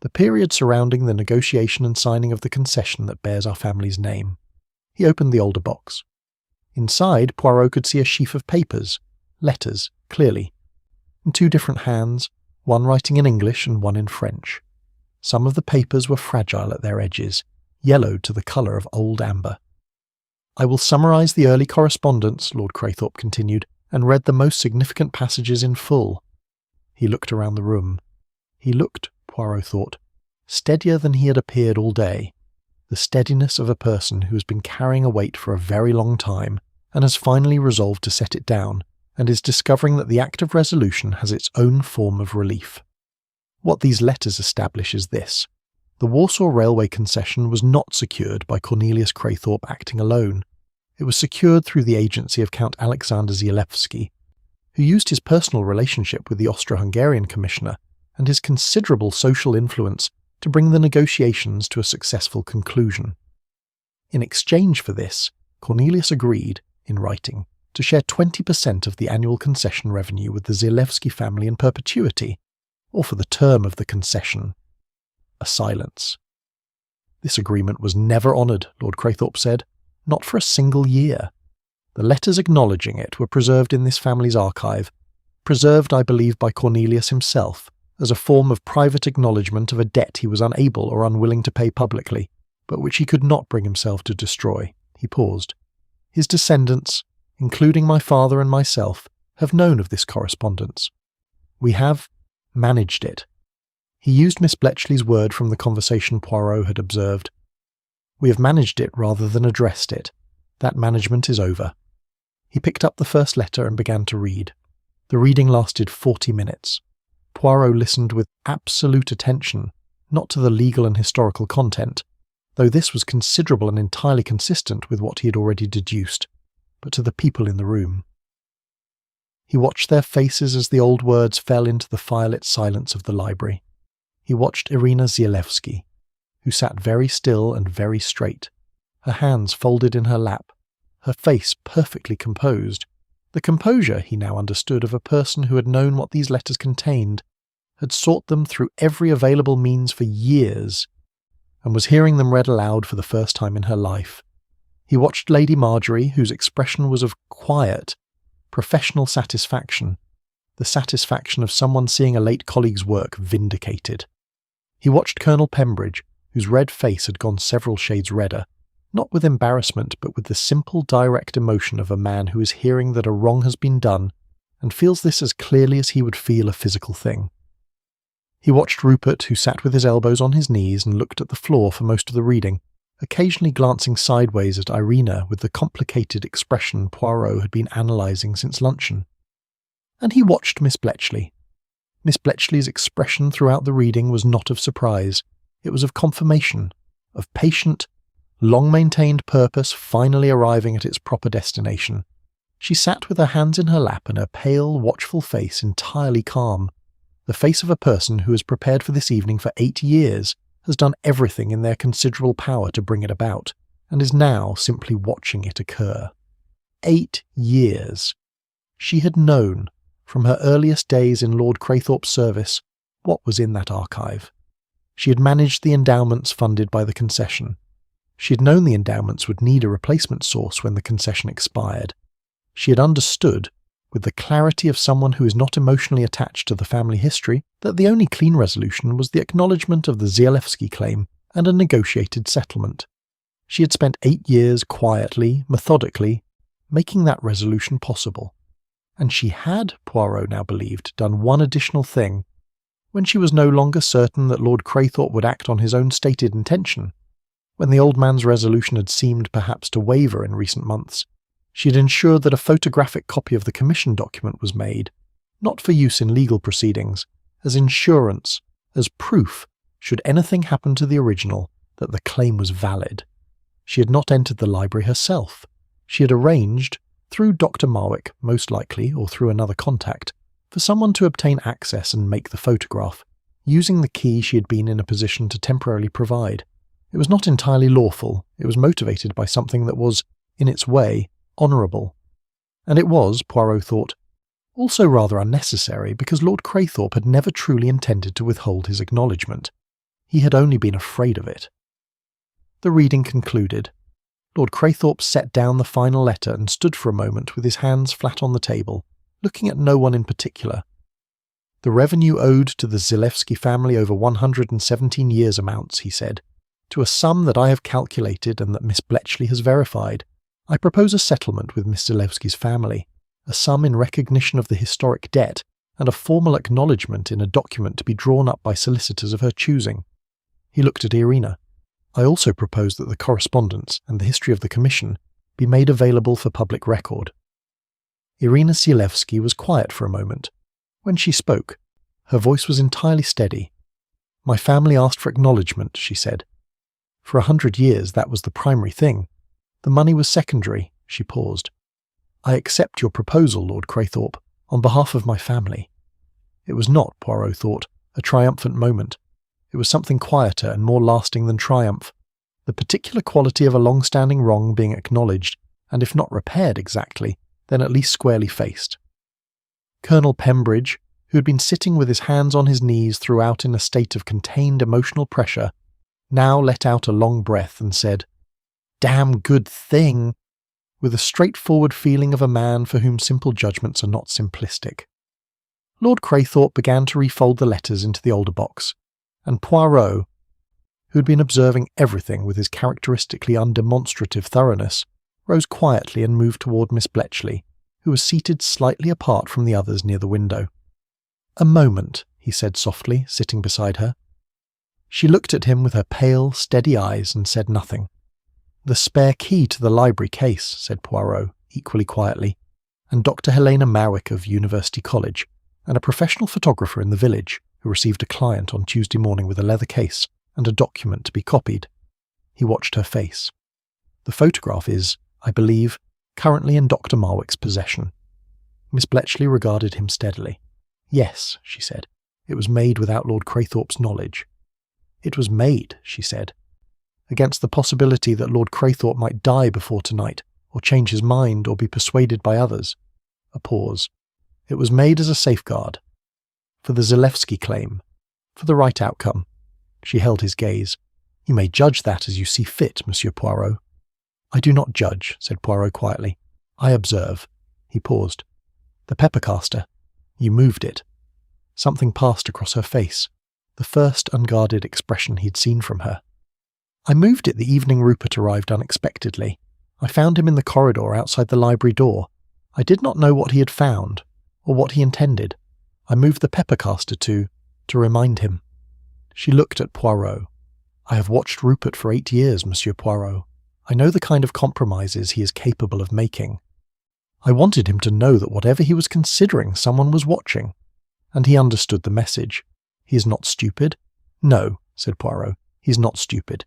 the period surrounding the negotiation and signing of the concession that bears our family's name." He opened the older box. Inside, Poirot could see a sheaf of papers, letters, clearly, in 2 different hands, one writing in English and one in French. Some of the papers were fragile at their edges, yellowed to the colour of old amber. "I will summarise the early correspondence," Lord Craythorpe continued, and read the most significant passages in full. He looked around the room. He looked, Poirot thought, steadier than he had appeared all day, the steadiness of a person who has been carrying a weight for a very long time and has finally resolved to set it down and is discovering that the Act of Resolution has its own form of relief. What these letters establish is this: the Warsaw Railway concession was not secured by Cornelius Craythorpe acting alone. It was secured through the agency of Count Alexander Zalewski, who used his personal relationship with the Austro-Hungarian commissioner and his considerable social influence to bring the negotiations to a successful conclusion. In exchange for this, Cornelius agreed, in writing, to share 20% of the annual concession revenue with the Zalewski family in perpetuity, or for the term of the concession. A silence. This agreement was never honoured, Lord Craythorpe said, not for a single year. The letters acknowledging it were preserved in this family's archive, preserved, I believe, by Cornelius himself, as a form of private acknowledgement of a debt he was unable or unwilling to pay publicly, but which he could not bring himself to destroy. He paused. His descendants, including my father and myself, have known of this correspondence. We have managed it. He used Miss Bletchley's word from the conversation Poirot had observed. We have managed it rather than addressed it. That management is over. He picked up the first letter and began to read. The reading lasted 40 minutes. Poirot listened with absolute attention, not to the legal and historical content, though this was considerable and entirely consistent with what he had already deduced, but to the people in the room. He watched their faces as the old words fell into the firelit silence of the library. He watched Irina Zalewski, who sat very still and very straight, her hands folded in her lap, her face perfectly composed, the composure, he now understood, of a person who had known what these letters contained, had sought them through every available means for years, and was hearing them read aloud for the first time in her life. He watched Lady Marjorie, whose expression was of quiet, professional satisfaction, the satisfaction of someone seeing a late colleague's work vindicated. He watched Colonel Pembridge, whose red face had gone several shades redder, not with embarrassment but with the simple direct emotion of a man who is hearing that a wrong has been done and feels this as clearly as he would feel a physical thing. He watched Rupert, who sat with his elbows on his knees and looked at the floor for most of the reading, occasionally glancing sideways at Irina with the complicated expression Poirot had been analysing since luncheon. And he watched Miss Bletchley. Miss Bletchley's expression throughout the reading was not of surprise. It was of confirmation, of patient, long-maintained purpose finally arriving at its proper destination. She sat with her hands in her lap and her pale, watchful face entirely calm. The face of a person who has prepared for this evening for 8 years, has done everything in their considerable power to bring it about, and is now simply watching it occur. 8 years. She had known, from her earliest days in Lord Craythorpe's service, what was in that archive. She had managed the endowments funded by the concession. She had known the endowments would need a replacement source when the concession expired. She had understood, with the clarity of someone who is not emotionally attached to the family history, that the only clean resolution was the acknowledgement of the Zalewski claim and a negotiated settlement. She had spent 8 years quietly, methodically, making that resolution possible. And she had, Poirot now believed, done one additional thing. When she was no longer certain that Lord Craythorpe would act on his own stated intention, when the old man's resolution had seemed perhaps to waver in recent months, she had ensured that a photographic copy of the commission document was made, not for use in legal proceedings, as insurance, as proof, should anything happen to the original, that the claim was valid. She had not entered the library herself. She had arranged, through Dr. Marwick, most likely, or through another contact, for someone to obtain access and make the photograph, using the key she had been in a position to temporarily provide. It was not entirely lawful. It was motivated by something that was, in its way, honourable. And it was, Poirot thought, also rather unnecessary, because Lord Craythorpe had never truly intended to withhold his acknowledgement. He had only been afraid of it. The reading concluded. Lord Craythorpe set down the final letter and stood for a moment with his hands flat on the table, looking at no one in particular. The revenue owed to the Zalewski family over 117 years amounts, he said, to a sum that I have calculated and that Miss Bletchley has verified. I propose a settlement with Miss Zalewski's family, a sum in recognition of the historic debt, and a formal acknowledgement in a document to be drawn up by solicitors of her choosing. He looked at Irina. I also propose that the correspondence and the history of the commission be made available for public record. Irina Zilewski was quiet for a moment. When she spoke, her voice was entirely steady. "My family asked for acknowledgement," she said. "For 100 years that was the primary thing. The money was secondary." She paused. "I accept your proposal, Lord Craythorpe, on behalf of my family." It was not, Poirot thought, a triumphant moment. It was something quieter and more lasting than triumph, the particular quality of a long-standing wrong being acknowledged, and if not repaired exactly, then at least squarely faced. Colonel Pembridge, who had been sitting with his hands on his knees throughout in a state of contained emotional pressure, now let out a long breath and said, "Damn good thing," with a straightforward feeling of a man for whom simple judgments are not simplistic. Lord Craythorpe began to refold the letters into the older box, and Poirot, who had been observing everything with his characteristically undemonstrative thoroughness, rose quietly and moved toward Miss Bletchley, who was seated slightly apart from the others near the window. "A moment," he said softly, sitting beside her. She looked at him with her pale, steady eyes and said nothing. "The spare key to the library case," said Poirot, equally quietly, "and Dr. Helena Marwick of University College, and a professional photographer in the village who received a client on Tuesday morning with a leather case and a document to be copied." He watched her face. "The photograph is, I believe, currently in Dr. Marwick's possession." Miss Bletchley regarded him steadily. "Yes," she said. "It was made without Lord Craythorpe's knowledge." "It was made," she said, "against the possibility that Lord Craythorpe might die before tonight, or change his mind, or be persuaded by others." A pause. "It was made as a safeguard. For the Zilewski claim. For the right outcome." She held his gaze. "You may judge that as you see fit, Monsieur Poirot." "I do not judge," said Poirot quietly. "I observe." He paused. "The pepper caster. You moved it." Something passed across her face, the first unguarded expression he'd seen from her. "I moved it the evening Rupert arrived unexpectedly. I found him in the corridor outside the library door. I did not know what he had found, or what he intended. I moved the pepper caster to remind him." She looked at Poirot. "I have watched Rupert for 8 years, Monsieur Poirot. I know the kind of compromises he is capable of making. I wanted him to know that whatever he was considering, someone was watching. And he understood the message. He is not stupid." "No," said Poirot, "he is not stupid."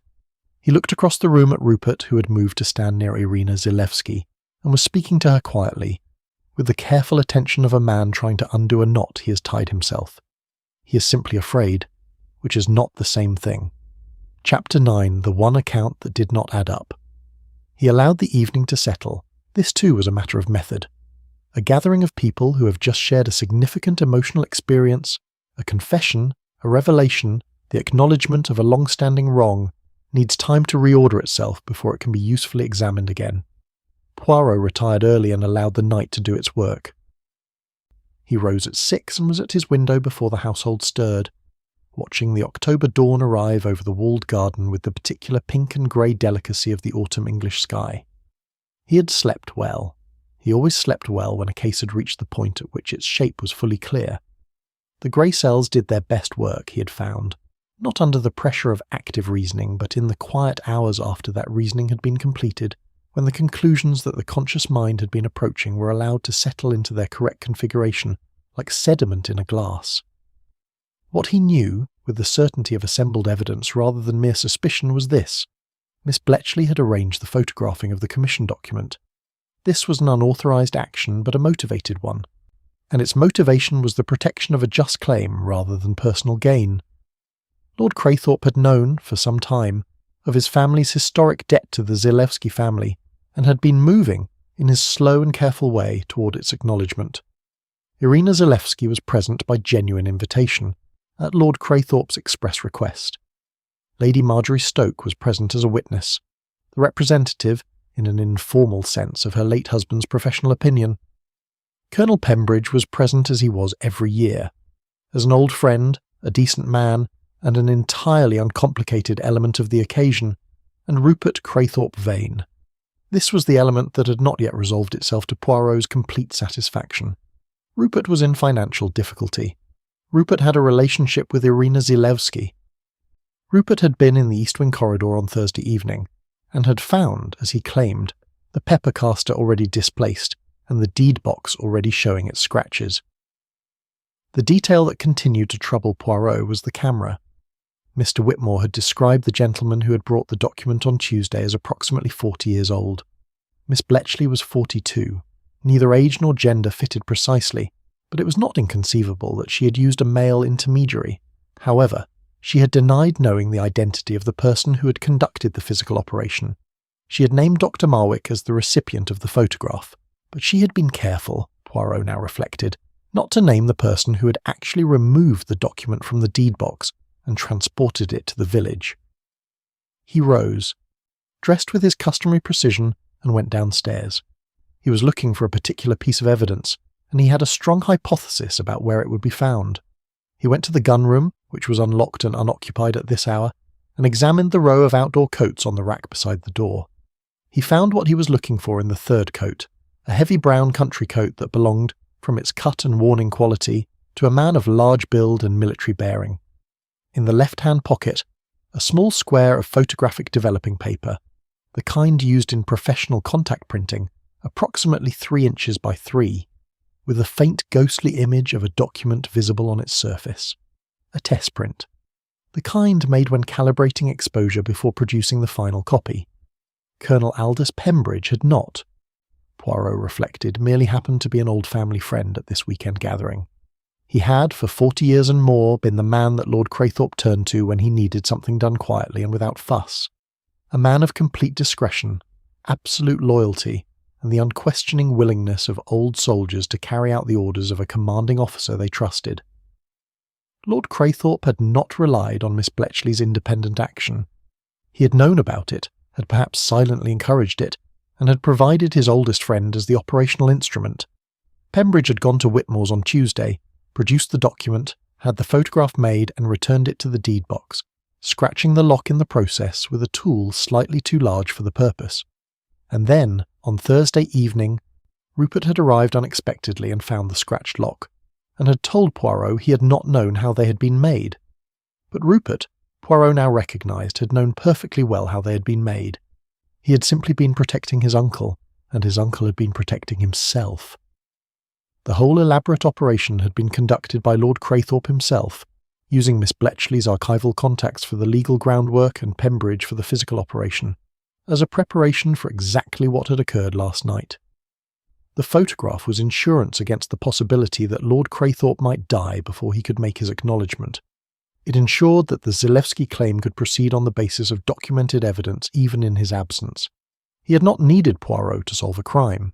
He looked across the room at Rupert, who had moved to stand near Irina Zilewski, and was speaking to her quietly, with the careful attention of a man trying to undo a knot he has tied himself. He is simply afraid, which is not the same thing. Chapter 9, The One Account That Did Not Add Up. He allowed the evening to settle. This too was a matter of method. A gathering of people who have just shared a significant emotional experience, a confession, a revelation, the acknowledgement of a long-standing wrong, needs time to reorder itself before it can be usefully examined again. Poirot retired early and allowed the night to do its work. He rose at 6 and was at his window before the household stirred, watching the October dawn arrive over the walled garden with the particular pink and grey delicacy of the autumn English sky. He had slept well. He always slept well when a case had reached the point at which its shape was fully clear. The grey cells did their best work, he had found, not under the pressure of active reasoning, but in the quiet hours after that reasoning had been completed, when the conclusions that the conscious mind had been approaching were allowed to settle into their correct configuration, like sediment in a glass. What he knew, with the certainty of assembled evidence rather than mere suspicion, was this. Miss Bletchley had arranged the photographing of the commission document. This was an unauthorized action, but a motivated one, and its motivation was the protection of a just claim rather than personal gain. Lord Craythorpe had known, for some time, of his family's historic debt to the Zilewski family, and had been moving, in his slow and careful way, toward its acknowledgement. Irina Zilewski was present by genuine invitation, at Lord Craythorpe's express request. Lady Marjorie Stoke was present as a witness, the representative, in an informal sense, of her late husband's professional opinion. Colonel Pembridge was present as he was every year, as an old friend, a decent man, and an entirely uncomplicated element of the occasion, and Rupert Craythorpe Vane. This was the element that had not yet resolved itself to Poirot's complete satisfaction. Rupert was in financial difficulty. Rupert had a relationship with Irina Zilewski. Rupert had been in the East Wing corridor on Thursday evening, and had found, as he claimed, the pepper caster already displaced, and the deed box already showing its scratches. The detail that continued to trouble Poirot was the camera. Mr. Whitmore had described the gentleman who had brought the document on Tuesday as approximately 40 years old. Miss Bletchley was 42. Neither age nor gender fitted precisely, but it was not inconceivable that she had used a male intermediary. However, she had denied knowing the identity of the person who had conducted the physical operation. She had named Dr. Marwick as the recipient of the photograph, but she had been careful, Poirot now reflected, not to name the person who had actually removed the document from the deed box and transported it to the village. He rose, dressed with his customary precision, and went downstairs. He was looking for a particular piece of evidence, and he had a strong hypothesis about where it would be found. He went to the gun room, which was unlocked and unoccupied at this hour, and examined the row of outdoor coats on the rack beside the door. He found what he was looking for in the third coat, a heavy brown country coat that belonged, from its cut and worn quality, to a man of large build and military bearing. In the left-hand pocket, a small square of photographic developing paper, the kind used in professional contact printing, approximately 3 inches by 3, with a faint ghostly image of a document visible on its surface. A test print, the kind made when calibrating exposure before producing the final copy. Colonel Aldous Pembridge had not, Poirot reflected, merely happened to be an old family friend at this weekend gathering. He had, for 40 years and more, been the man that Lord Craythorpe turned to when he needed something done quietly and without fuss. A man of complete discretion, absolute loyalty, and the unquestioning willingness of old soldiers to carry out the orders of a commanding officer they trusted. Lord Craythorpe had not relied on Miss Bletchley's independent action. He had known about it, had perhaps silently encouraged it, and had provided his oldest friend as the operational instrument. Pembridge had gone to Whitmore's on Tuesday, produced the document, had the photograph made and returned it to the deed box, scratching the lock in the process with a tool slightly too large for the purpose. And then, on Thursday evening, Rupert had arrived unexpectedly and found the scratched lock, and had told Poirot he had not known how they had been made. But Rupert, Poirot now recognised, had known perfectly well how they had been made. He had simply been protecting his uncle, and his uncle had been protecting himself. The whole elaborate operation had been conducted by Lord Craythorpe himself, using Miss Bletchley's archival contacts for the legal groundwork and Pembridge for the physical operation, as a preparation for exactly what had occurred last night. The photograph was insurance against the possibility that Lord Craythorpe might die before he could make his acknowledgement. It ensured that the Zalewski claim could proceed on the basis of documented evidence even in his absence. He had not needed Poirot to solve a crime.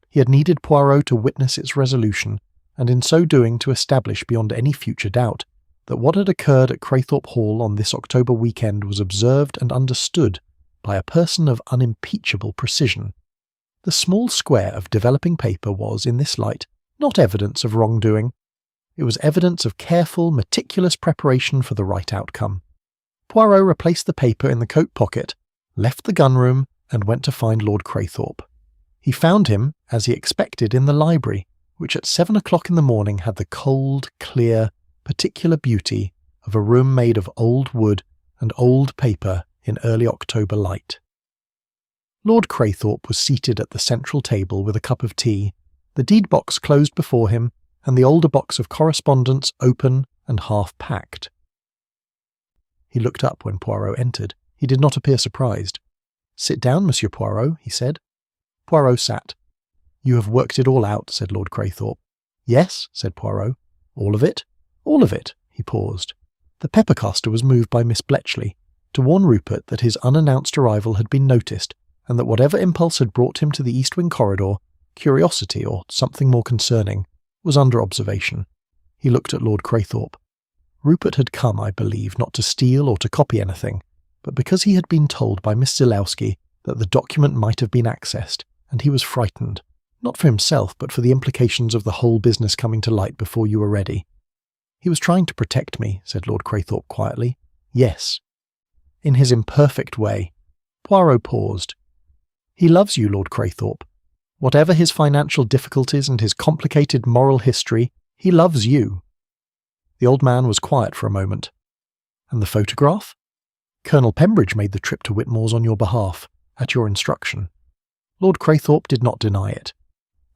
He had needed Poirot to witness its resolution, and in so doing to establish beyond any future doubt that what had occurred at Craythorpe Hall on this October weekend was observed and understood by a person of unimpeachable precision. The small square of developing paper was, in this light, not evidence of wrongdoing. It was evidence of careful, meticulous preparation for the right outcome. Poirot replaced the paper in the coat pocket, left the gun room, and went to find Lord Craythorpe. He found him, as he expected, in the library, which at 7 o'clock in the morning had the cold, clear, particular beauty of a room made of old wood and old paper in early October light. Lord Craythorpe was seated at the central table with a cup of tea, the deed box closed before him, and the older box of correspondence open and half-packed. He looked up when Poirot entered. He did not appear surprised. "Sit down, Monsieur Poirot," he said. Poirot sat. "You have worked it all out," said Lord Craythorpe. "Yes," said Poirot. "All of it?" "All of it." He paused. The pepper caster was moved by Miss Bletchley to warn Rupert that his unannounced arrival had been noticed, and that whatever impulse had brought him to the east wing corridor, curiosity or something more concerning, was under observation. He looked at Lord Craythorpe. Rupert had come, I believe, not to steal or to copy anything, but because he had been told by Miss Zalewski that the document might have been accessed, and he was frightened, not for himself, but for the implications of the whole business coming to light before you were ready. "He was trying to protect me," said Lord Craythorpe quietly. "Yes." "In his imperfect way." Poirot paused. "He loves you, Lord Craythorpe. Whatever his financial difficulties and his complicated moral history, he loves you." The old man was quiet for a moment. "And the photograph?" "Colonel Pembridge made the trip to Whitmore's on your behalf, at your instruction." Lord Craythorpe did not deny it.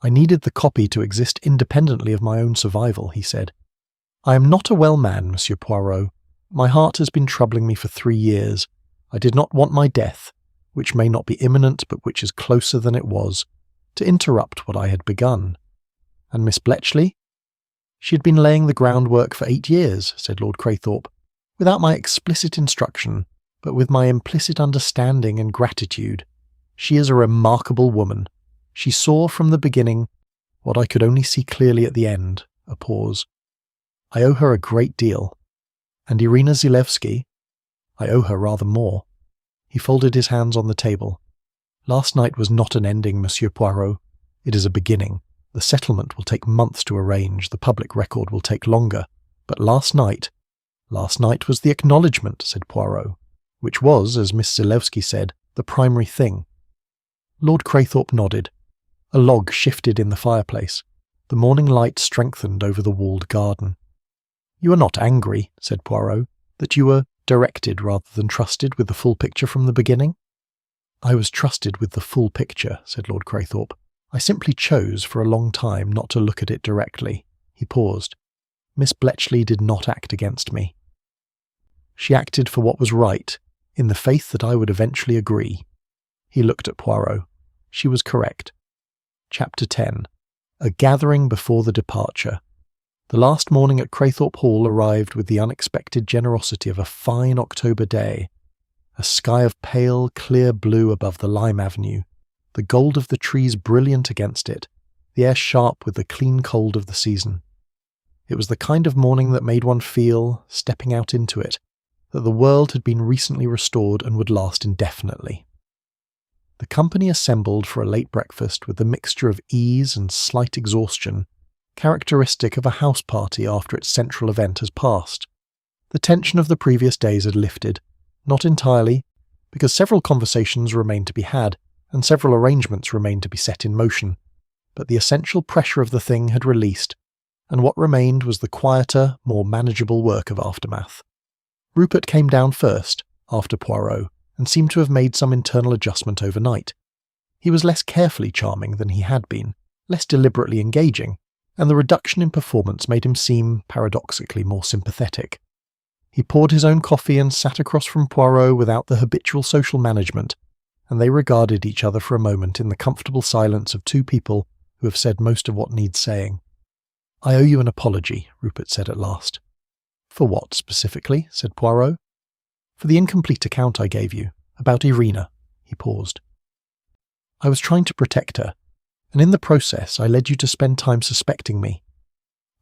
I needed the copy to exist independently of my own survival, he said. I am not a well man, Monsieur Poirot. My heart has been troubling me for 3 years. I did not want my death, which may not be imminent but which is closer than it was, to interrupt what I had begun. And Miss Bletchley? She had been laying the groundwork for 8 years, said Lord Craythorpe, without my explicit instruction, but with my implicit understanding and gratitude. She is a remarkable woman. She saw from the beginning what I could only see clearly at the end, a pause. I owe her a great deal. And Irina Zilewski? I owe her rather more. He folded his hands on the table. Last night was not an ending, Monsieur Poirot. It is a beginning. The settlement will take months to arrange, the public record will take longer. But last night was the acknowledgement, said Poirot, which was, as Miss Zilewski said, the primary thing. Lord Craythorpe nodded. A log shifted in the fireplace. The morning light strengthened over the walled garden. You are not angry, said Poirot, that you were directed rather than trusted with the full picture from the beginning? I was trusted with the full picture, said Lord Craythorpe. I simply chose for a long time not to look at it directly. He paused. Miss Bletchley did not act against me. She acted for what was right, in the faith that I would eventually agree. He looked at Poirot. She was correct. Chapter 10. A gathering before the departure. The last morning at Craythorpe Hall arrived with the unexpected generosity of a fine October day. A sky of pale, clear blue above the lime avenue, the gold of the trees brilliant against it, the air sharp with the clean cold of the season. It was the kind of morning that made one feel, stepping out into it, that the world had been recently restored and would last indefinitely. The company assembled for a late breakfast with the mixture of ease and slight exhaustion, characteristic of a house party after its central event has passed. The tension of the previous days had lifted, not entirely, because several conversations remained to be had, and several arrangements remained to be set in motion, but the essential pressure of the thing had released, and what remained was the quieter, more manageable work of aftermath. Rupert came down first, after Poirot, and seemed to have made some internal adjustment overnight. He was less carefully charming than he had been, less deliberately engaging, and the reduction in performance made him seem, paradoxically, more sympathetic. He poured his own coffee and sat across from Poirot without the habitual social management, and they regarded each other for a moment in the comfortable silence of two people who have said most of what needs saying. "I owe you an apology," Rupert said at last. "For what, specifically?" said Poirot. "For the incomplete account I gave you, about Irina." He paused. "I was trying to protect her, and in the process I led you to spend time suspecting me."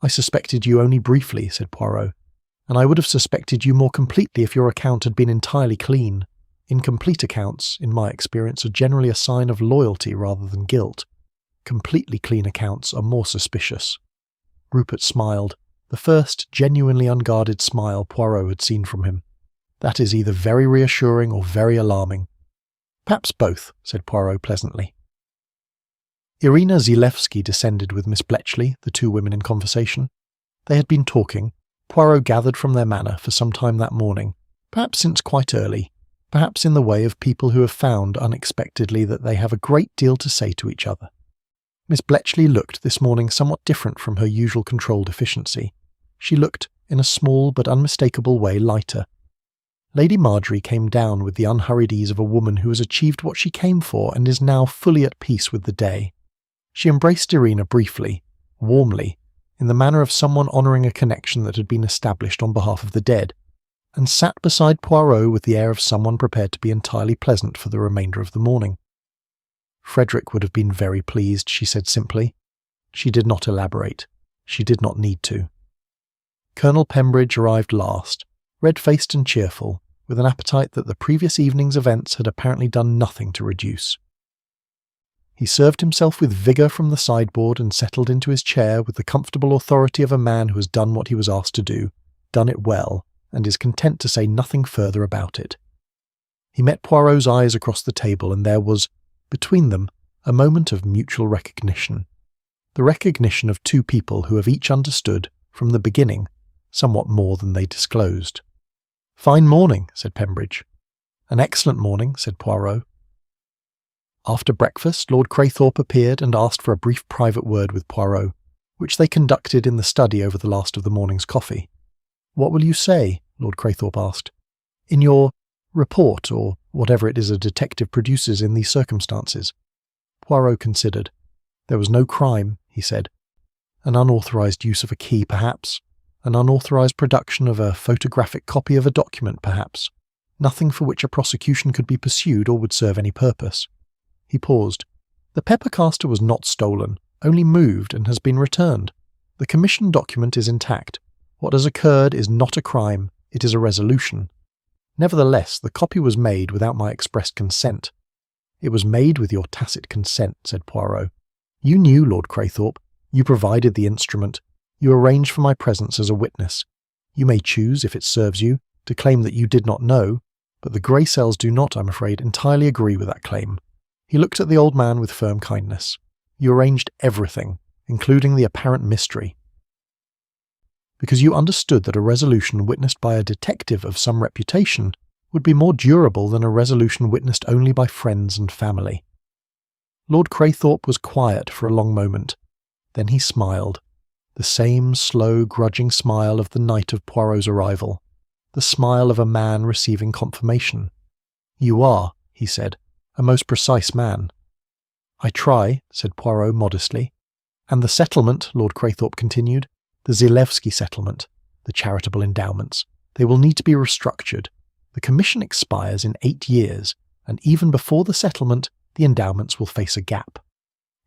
"I suspected you only briefly," said Poirot, "and I would have suspected you more completely if your account had been entirely clean. Incomplete accounts, in my experience, are generally a sign of loyalty rather than guilt. Completely clean accounts are more suspicious." Rupert smiled, the first genuinely unguarded smile Poirot had seen from him. "That is either very reassuring or very alarming." "Perhaps both," said Poirot pleasantly. Irina Zilewski descended with Miss Bletchley, the two women in conversation. They had been talking, Poirot gathered from their manner, for some time that morning, perhaps since quite early, perhaps in the way of people who have found unexpectedly that they have a great deal to say to each other. Miss Bletchley looked this morning somewhat different from her usual controlled efficiency. She looked, in a small but unmistakable way, lighter. Lady Marjorie came down with the unhurried ease of a woman who has achieved what she came for and is now fully at peace with the day. She embraced Irina briefly, warmly, in the manner of someone honouring a connection that had been established on behalf of the dead, and sat beside Poirot with the air of someone prepared to be entirely pleasant for the remainder of the morning. "Frederick would have been very pleased," she said simply. She did not elaborate. She did not need to. Colonel Pembridge arrived last, red-faced and cheerful, with an appetite that the previous evening's events had apparently done nothing to reduce. He served himself with vigour from the sideboard and settled into his chair with the comfortable authority of a man who has done what he was asked to do, done it well, and is content to say nothing further about it. He met Poirot's eyes across the table, and there was, between them, a moment of mutual recognition. The recognition of two people who have each understood, from the beginning, somewhat more than they disclosed. "Fine morning," said Pembridge. "An excellent morning," said Poirot. After breakfast, Lord Craythorpe appeared and asked for a brief private word with Poirot, which they conducted in the study over the last of the morning's coffee. "What will you say?" Lord Craythorpe asked. "In your report, or whatever it is a detective produces in these circumstances?" Poirot considered. "There was no crime," he said. "An unauthorized use of a key, perhaps. An unauthorized production of a photographic copy of a document, perhaps. Nothing for which a prosecution could be pursued or would serve any purpose." He paused. "The pepper caster was not stolen, only moved and has been returned. The commission document is intact. What has occurred is not a crime, it is a resolution. Nevertheless, the copy was made without my express consent." "It was made with your tacit consent," said Poirot. "You knew, Lord Craythorpe. You provided the instrument. You arranged for my presence as a witness. You may choose, if it serves you, to claim that you did not know, but the grey cells do not, I'm afraid, entirely agree with that claim." He looked at the old man with firm kindness. "You arranged everything, including the apparent mystery, because you understood that a resolution witnessed by a detective of some reputation would be more durable than a resolution witnessed only by friends and family." Lord Craythorpe was quiet for a long moment. Then he smiled. The same slow, grudging smile of the night of Poirot's arrival. The smile of a man receiving confirmation. "You are," he said, "a most precise man." "I try," said Poirot modestly. "And the settlement," Lord Craythorpe continued, "the Zilewski settlement, the charitable endowments, they will need to be restructured. The commission expires in 8 years, and even before the settlement, the endowments will face a gap."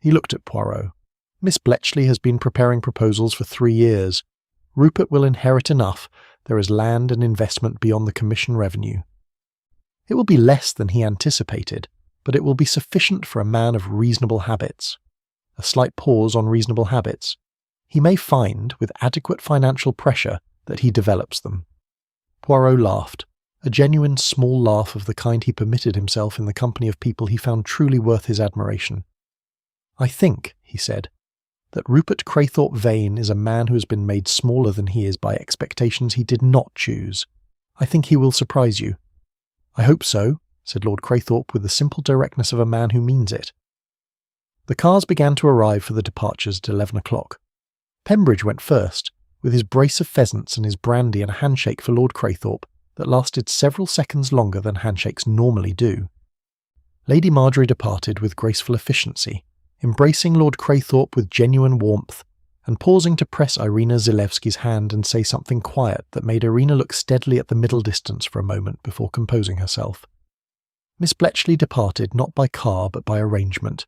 He looked at Poirot. "Miss Bletchley has been preparing proposals for 3 years. Rupert will inherit enough. There is land and investment beyond the commission revenue. It will be less than he anticipated, but it will be sufficient for a man of reasonable habits." A slight pause on reasonable habits. "He may find, with adequate financial pressure, that he develops them." Poirot laughed, a genuine small laugh of the kind he permitted himself in the company of people he found truly worth his admiration. "I think," he said, "that Rupert Craythorpe Vane is a man who has been made smaller than he is by expectations he did not choose. I think he will surprise you." "I hope so," said Lord Craythorpe with the simple directness of a man who means it. The cars began to arrive for the departures at 11 o'clock. Pembridge went first, with his brace of pheasants and his brandy and a handshake for Lord Craythorpe that lasted several seconds longer than handshakes normally do. Lady Marjorie departed with graceful efficiency, embracing Lord Craythorpe with genuine warmth, and pausing to press Irina Zilewski's hand and say something quiet that made Irina look steadily at the middle distance for a moment before composing herself. Miss Bletchley departed not by car but by arrangement.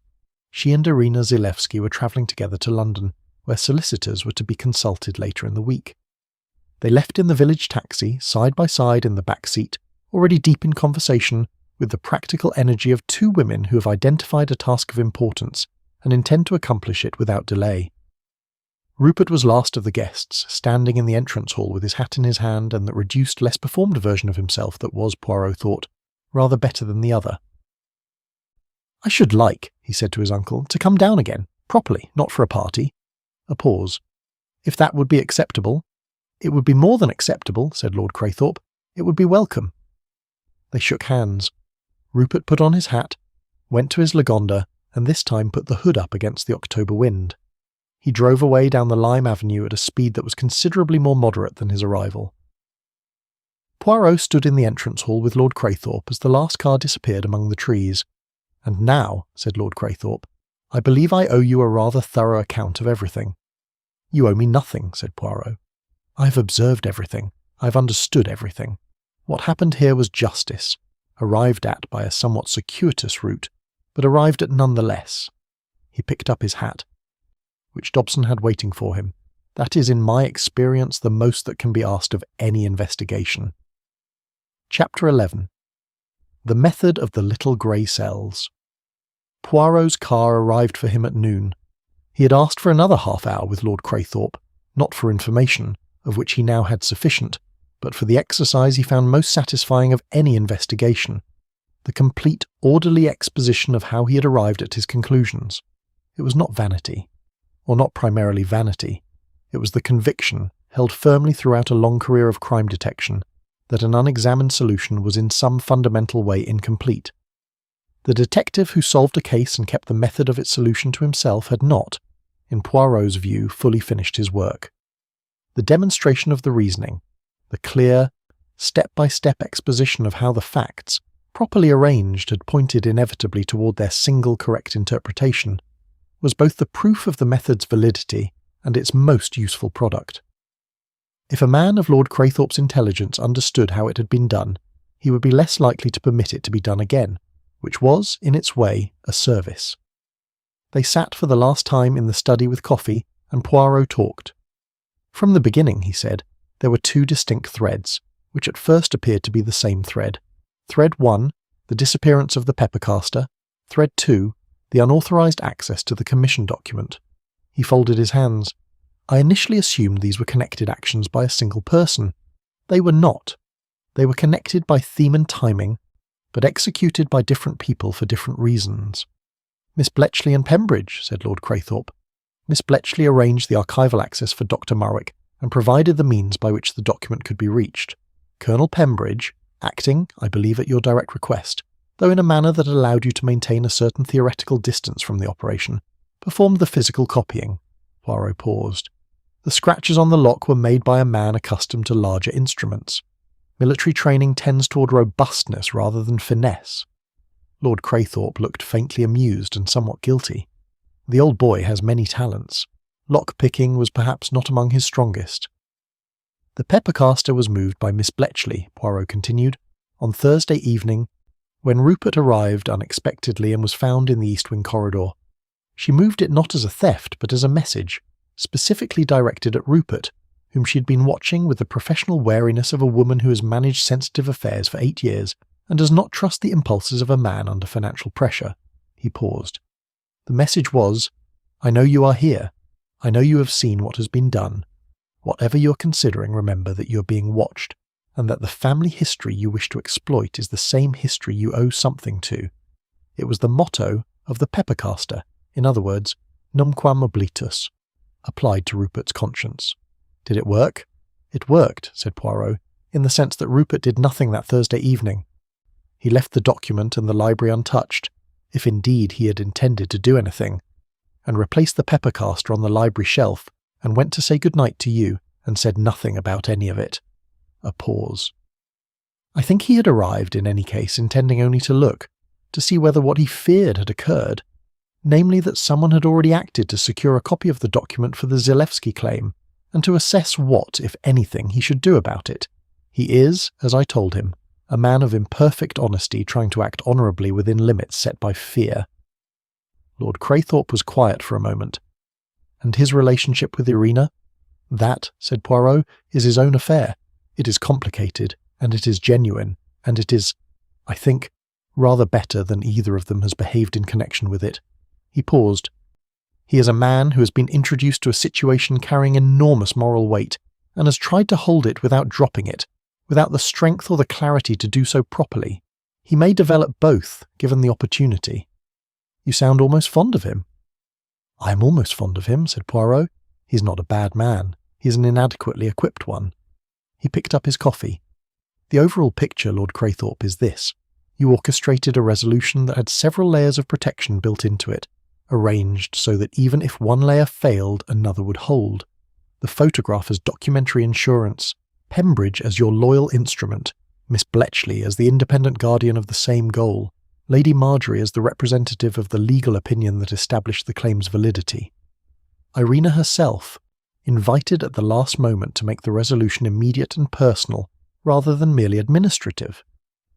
She and Irina Zilewski were travelling together to London, where solicitors were to be consulted later in the week. They left in the village taxi, side by side in the back seat, already deep in conversation, with the practical energy of 2 women who have identified a task of importance and intend to accomplish it without delay. Rupert was last of the guests, standing in the entrance hall with his hat in his hand and that reduced, less performed version of himself that was, Poirot thought, rather better than the other. "I should like," he said to his uncle, "to come down again, properly, not for a party." A pause. "If that would be acceptable." "It would be more than acceptable," said Lord Craythorpe. "It would be welcome." They shook hands. Rupert put on his hat, went to his Lagonda, and this time put the hood up against the October wind. He drove away down the lime avenue at a speed that was considerably more moderate than his arrival. Poirot stood in the entrance hall with Lord Craythorpe as the last car disappeared among the trees. "And now," said Lord Craythorpe, "I believe I owe you a rather thorough account of everything." "You owe me nothing," said Poirot. "I have observed everything. I have understood everything. What happened here was justice, arrived at by a somewhat circuitous route, but arrived at nonetheless." He picked up his hat, which Dobson had waiting for him. "That is, in my experience, the most that can be asked of any investigation." Chapter 11. The Method of the Little Grey Cells. Poirot's car arrived for him at noon. He had asked for another half-hour with Lord Craythorpe, not for information, of which he now had sufficient, but for the exercise he found most satisfying of any investigation, the complete, orderly exposition of how he had arrived at his conclusions. It was not vanity, or not primarily vanity. It was the conviction, held firmly throughout a long career of crime detection, that an unexamined solution was in some fundamental way incomplete. The detective who solved a case and kept the method of its solution to himself had not, in Poirot's view, fully finished his work. The demonstration of the reasoning, the clear, step-by-step exposition of how the facts, properly arranged, had pointed inevitably toward their single correct interpretation, was both the proof of the method's validity and its most useful product. If a man of Lord Craythorpe's intelligence understood how it had been done, he would be less likely to permit it to be done again, which was, in its way, a service. They sat for the last time in the study with coffee, and Poirot talked. From the beginning, he said, there were two distinct threads, which at first appeared to be the same thread. Thread 1, the disappearance of the peppercaster. Thread 2, the unauthorized access to the commission document. He folded his hands. I initially assumed these were connected actions by a single person. They were not. They were connected by theme and timing, but executed by different people for different reasons. Miss Bletchley and Pembridge, said Lord Craythorpe. Miss Bletchley arranged the archival access for Dr. Murwick and provided the means by which the document could be reached. Colonel Pembridge, acting, I believe, at your direct request, though in a manner that allowed you to maintain a certain theoretical distance from the operation, performed the physical copying. Poirot paused. The scratches on the lock were made by a man accustomed to larger instruments. Military training tends toward robustness rather than finesse. Lord Craythorpe looked faintly amused and somewhat guilty. The old boy has many talents. Lock-picking was perhaps not among his strongest. The peppercaster was moved by Miss Bletchley, Poirot continued, on Thursday evening, when Rupert arrived unexpectedly and was found in the East Wing corridor. She moved it not as a theft, but as a message, specifically directed at Rupert, whom she had been watching with the professional wariness of a woman who has managed sensitive affairs for 8 years and does not trust the impulses of a man under financial pressure. He paused. The message was, I know you are here. I know you have seen what has been done. Whatever you are considering, remember that you are being watched, and that the family history you wish to exploit is the same history you owe something to. It was the motto of the peppercaster, in other words, numquam oblitus, applied to Rupert's conscience. Did it work? It worked, said Poirot, in the sense that Rupert did nothing that Thursday evening. He left the document and the library untouched, if indeed he had intended to do anything, and replaced the peppercaster on the library shelf and went to say good night to you and said nothing about any of it. A pause. I think he had arrived, in any case, intending only to look, to see whether what he feared had occurred, namely that someone had already acted to secure a copy of the document for the Zalewski claim, and to assess what, if anything, he should do about it. He is, as I told him, a man of imperfect honesty trying to act honourably within limits set by fear. Lord Craythorpe was quiet for a moment. And his relationship with Irina? That, said Poirot, is his own affair. It is complicated, and it is genuine, and it is, I think, rather better than either of them has behaved in connection with it. He paused. He is a man who has been introduced to a situation carrying enormous moral weight, and has tried to hold it without dropping it, without the strength or the clarity to do so properly. He may develop both, given the opportunity. You sound almost fond of him. I am almost fond of him, said Poirot. He is not a bad man. He is an inadequately equipped one. He picked up his coffee. The overall picture, Lord Craythorpe, is this. You orchestrated a resolution that had several layers of protection built into it, arranged so that even if one layer failed, another would hold. The photograph as documentary insurance, Pembridge as your loyal instrument, Miss Bletchley as the independent guardian of the same goal, Lady Marjorie as the representative of the legal opinion that established the claim's validity. Irina herself, invited at the last moment to make the resolution immediate and personal, rather than merely administrative.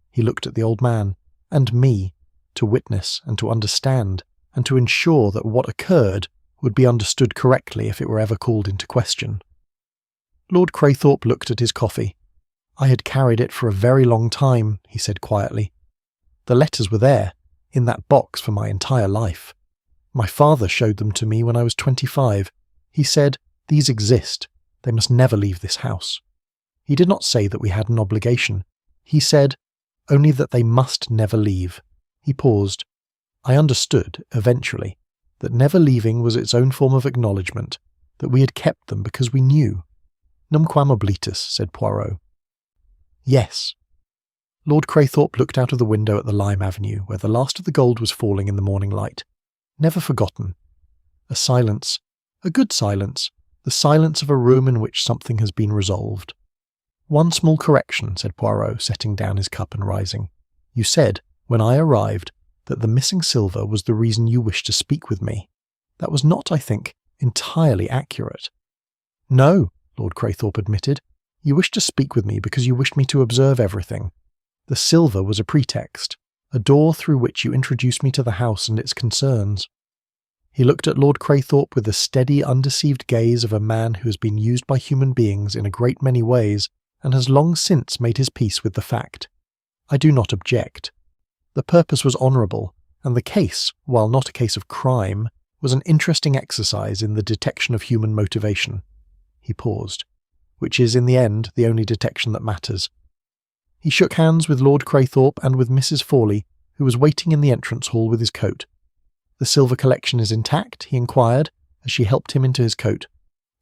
He looked at the old man, and me, to witness and to understand, and to ensure that what occurred would be understood correctly if it were ever called into question. Lord Craythorpe looked at his coffee. I had carried it for a very long time, he said quietly. The letters were there, in that box for my entire life. My father showed them to me when I was 25. He said, these exist. They must never leave this house. He did not say that we had an obligation. He said only that they must never leave. He paused. I understood, eventually, that never leaving was its own form of acknowledgement, that we had kept them because we knew. Numquam oblitus, said Poirot. Yes. Lord Craythorpe looked out of the window at the lime avenue, where the last of the gold was falling in the morning light. Never forgotten. A silence. A good silence. The silence of a room in which something has been resolved. "One small correction," said Poirot, setting down his cup and rising. "You said, when I arrived, that the missing silver was the reason you wished to speak with me. That was not, I think, entirely accurate." "No," Lord Craythorpe admitted. "You wished to speak with me because you wished me to observe everything. The silver was a pretext, a door through which you introduced me to the house and its concerns." He looked at Lord Craythorpe with the steady, undeceived gaze of a man who has been used by human beings in a great many ways and has long since made his peace with the fact. "I do not object. The purpose was honourable, and the case, while not a case of crime, was an interesting exercise in the detection of human motivation." He paused. "Which is, in the end, the only detection that matters." He shook hands with Lord Craythorpe and with Mrs. Fawley, who was waiting in the entrance hall with his coat. "The silver collection is intact?" he inquired, as she helped him into his coat.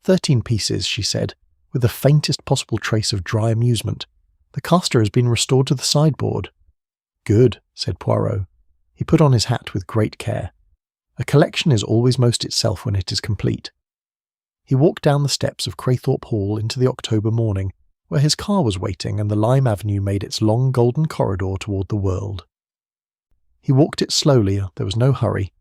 13 pieces, she said, with the faintest possible trace of dry amusement. "The caster has been restored to the sideboard." "Good," said Poirot. He put on his hat with great care. A collection is always most itself when it is complete. He walked down the steps of Craythorpe Hall into the October morning, where his car was waiting and the lime avenue made its long golden corridor toward the world. He walked it slowly, there was no hurry,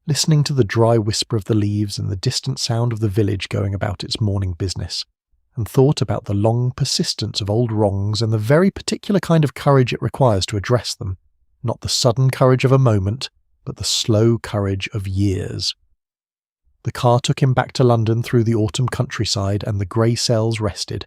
listening to the dry whisper of the leaves and the distant sound of the village going about its morning business, and thought about the long persistence of old wrongs and the very particular kind of courage it requires to address them, not the sudden courage of a moment, but the slow courage of years. The car took him back to London through the autumn countryside, and the grey cells rested.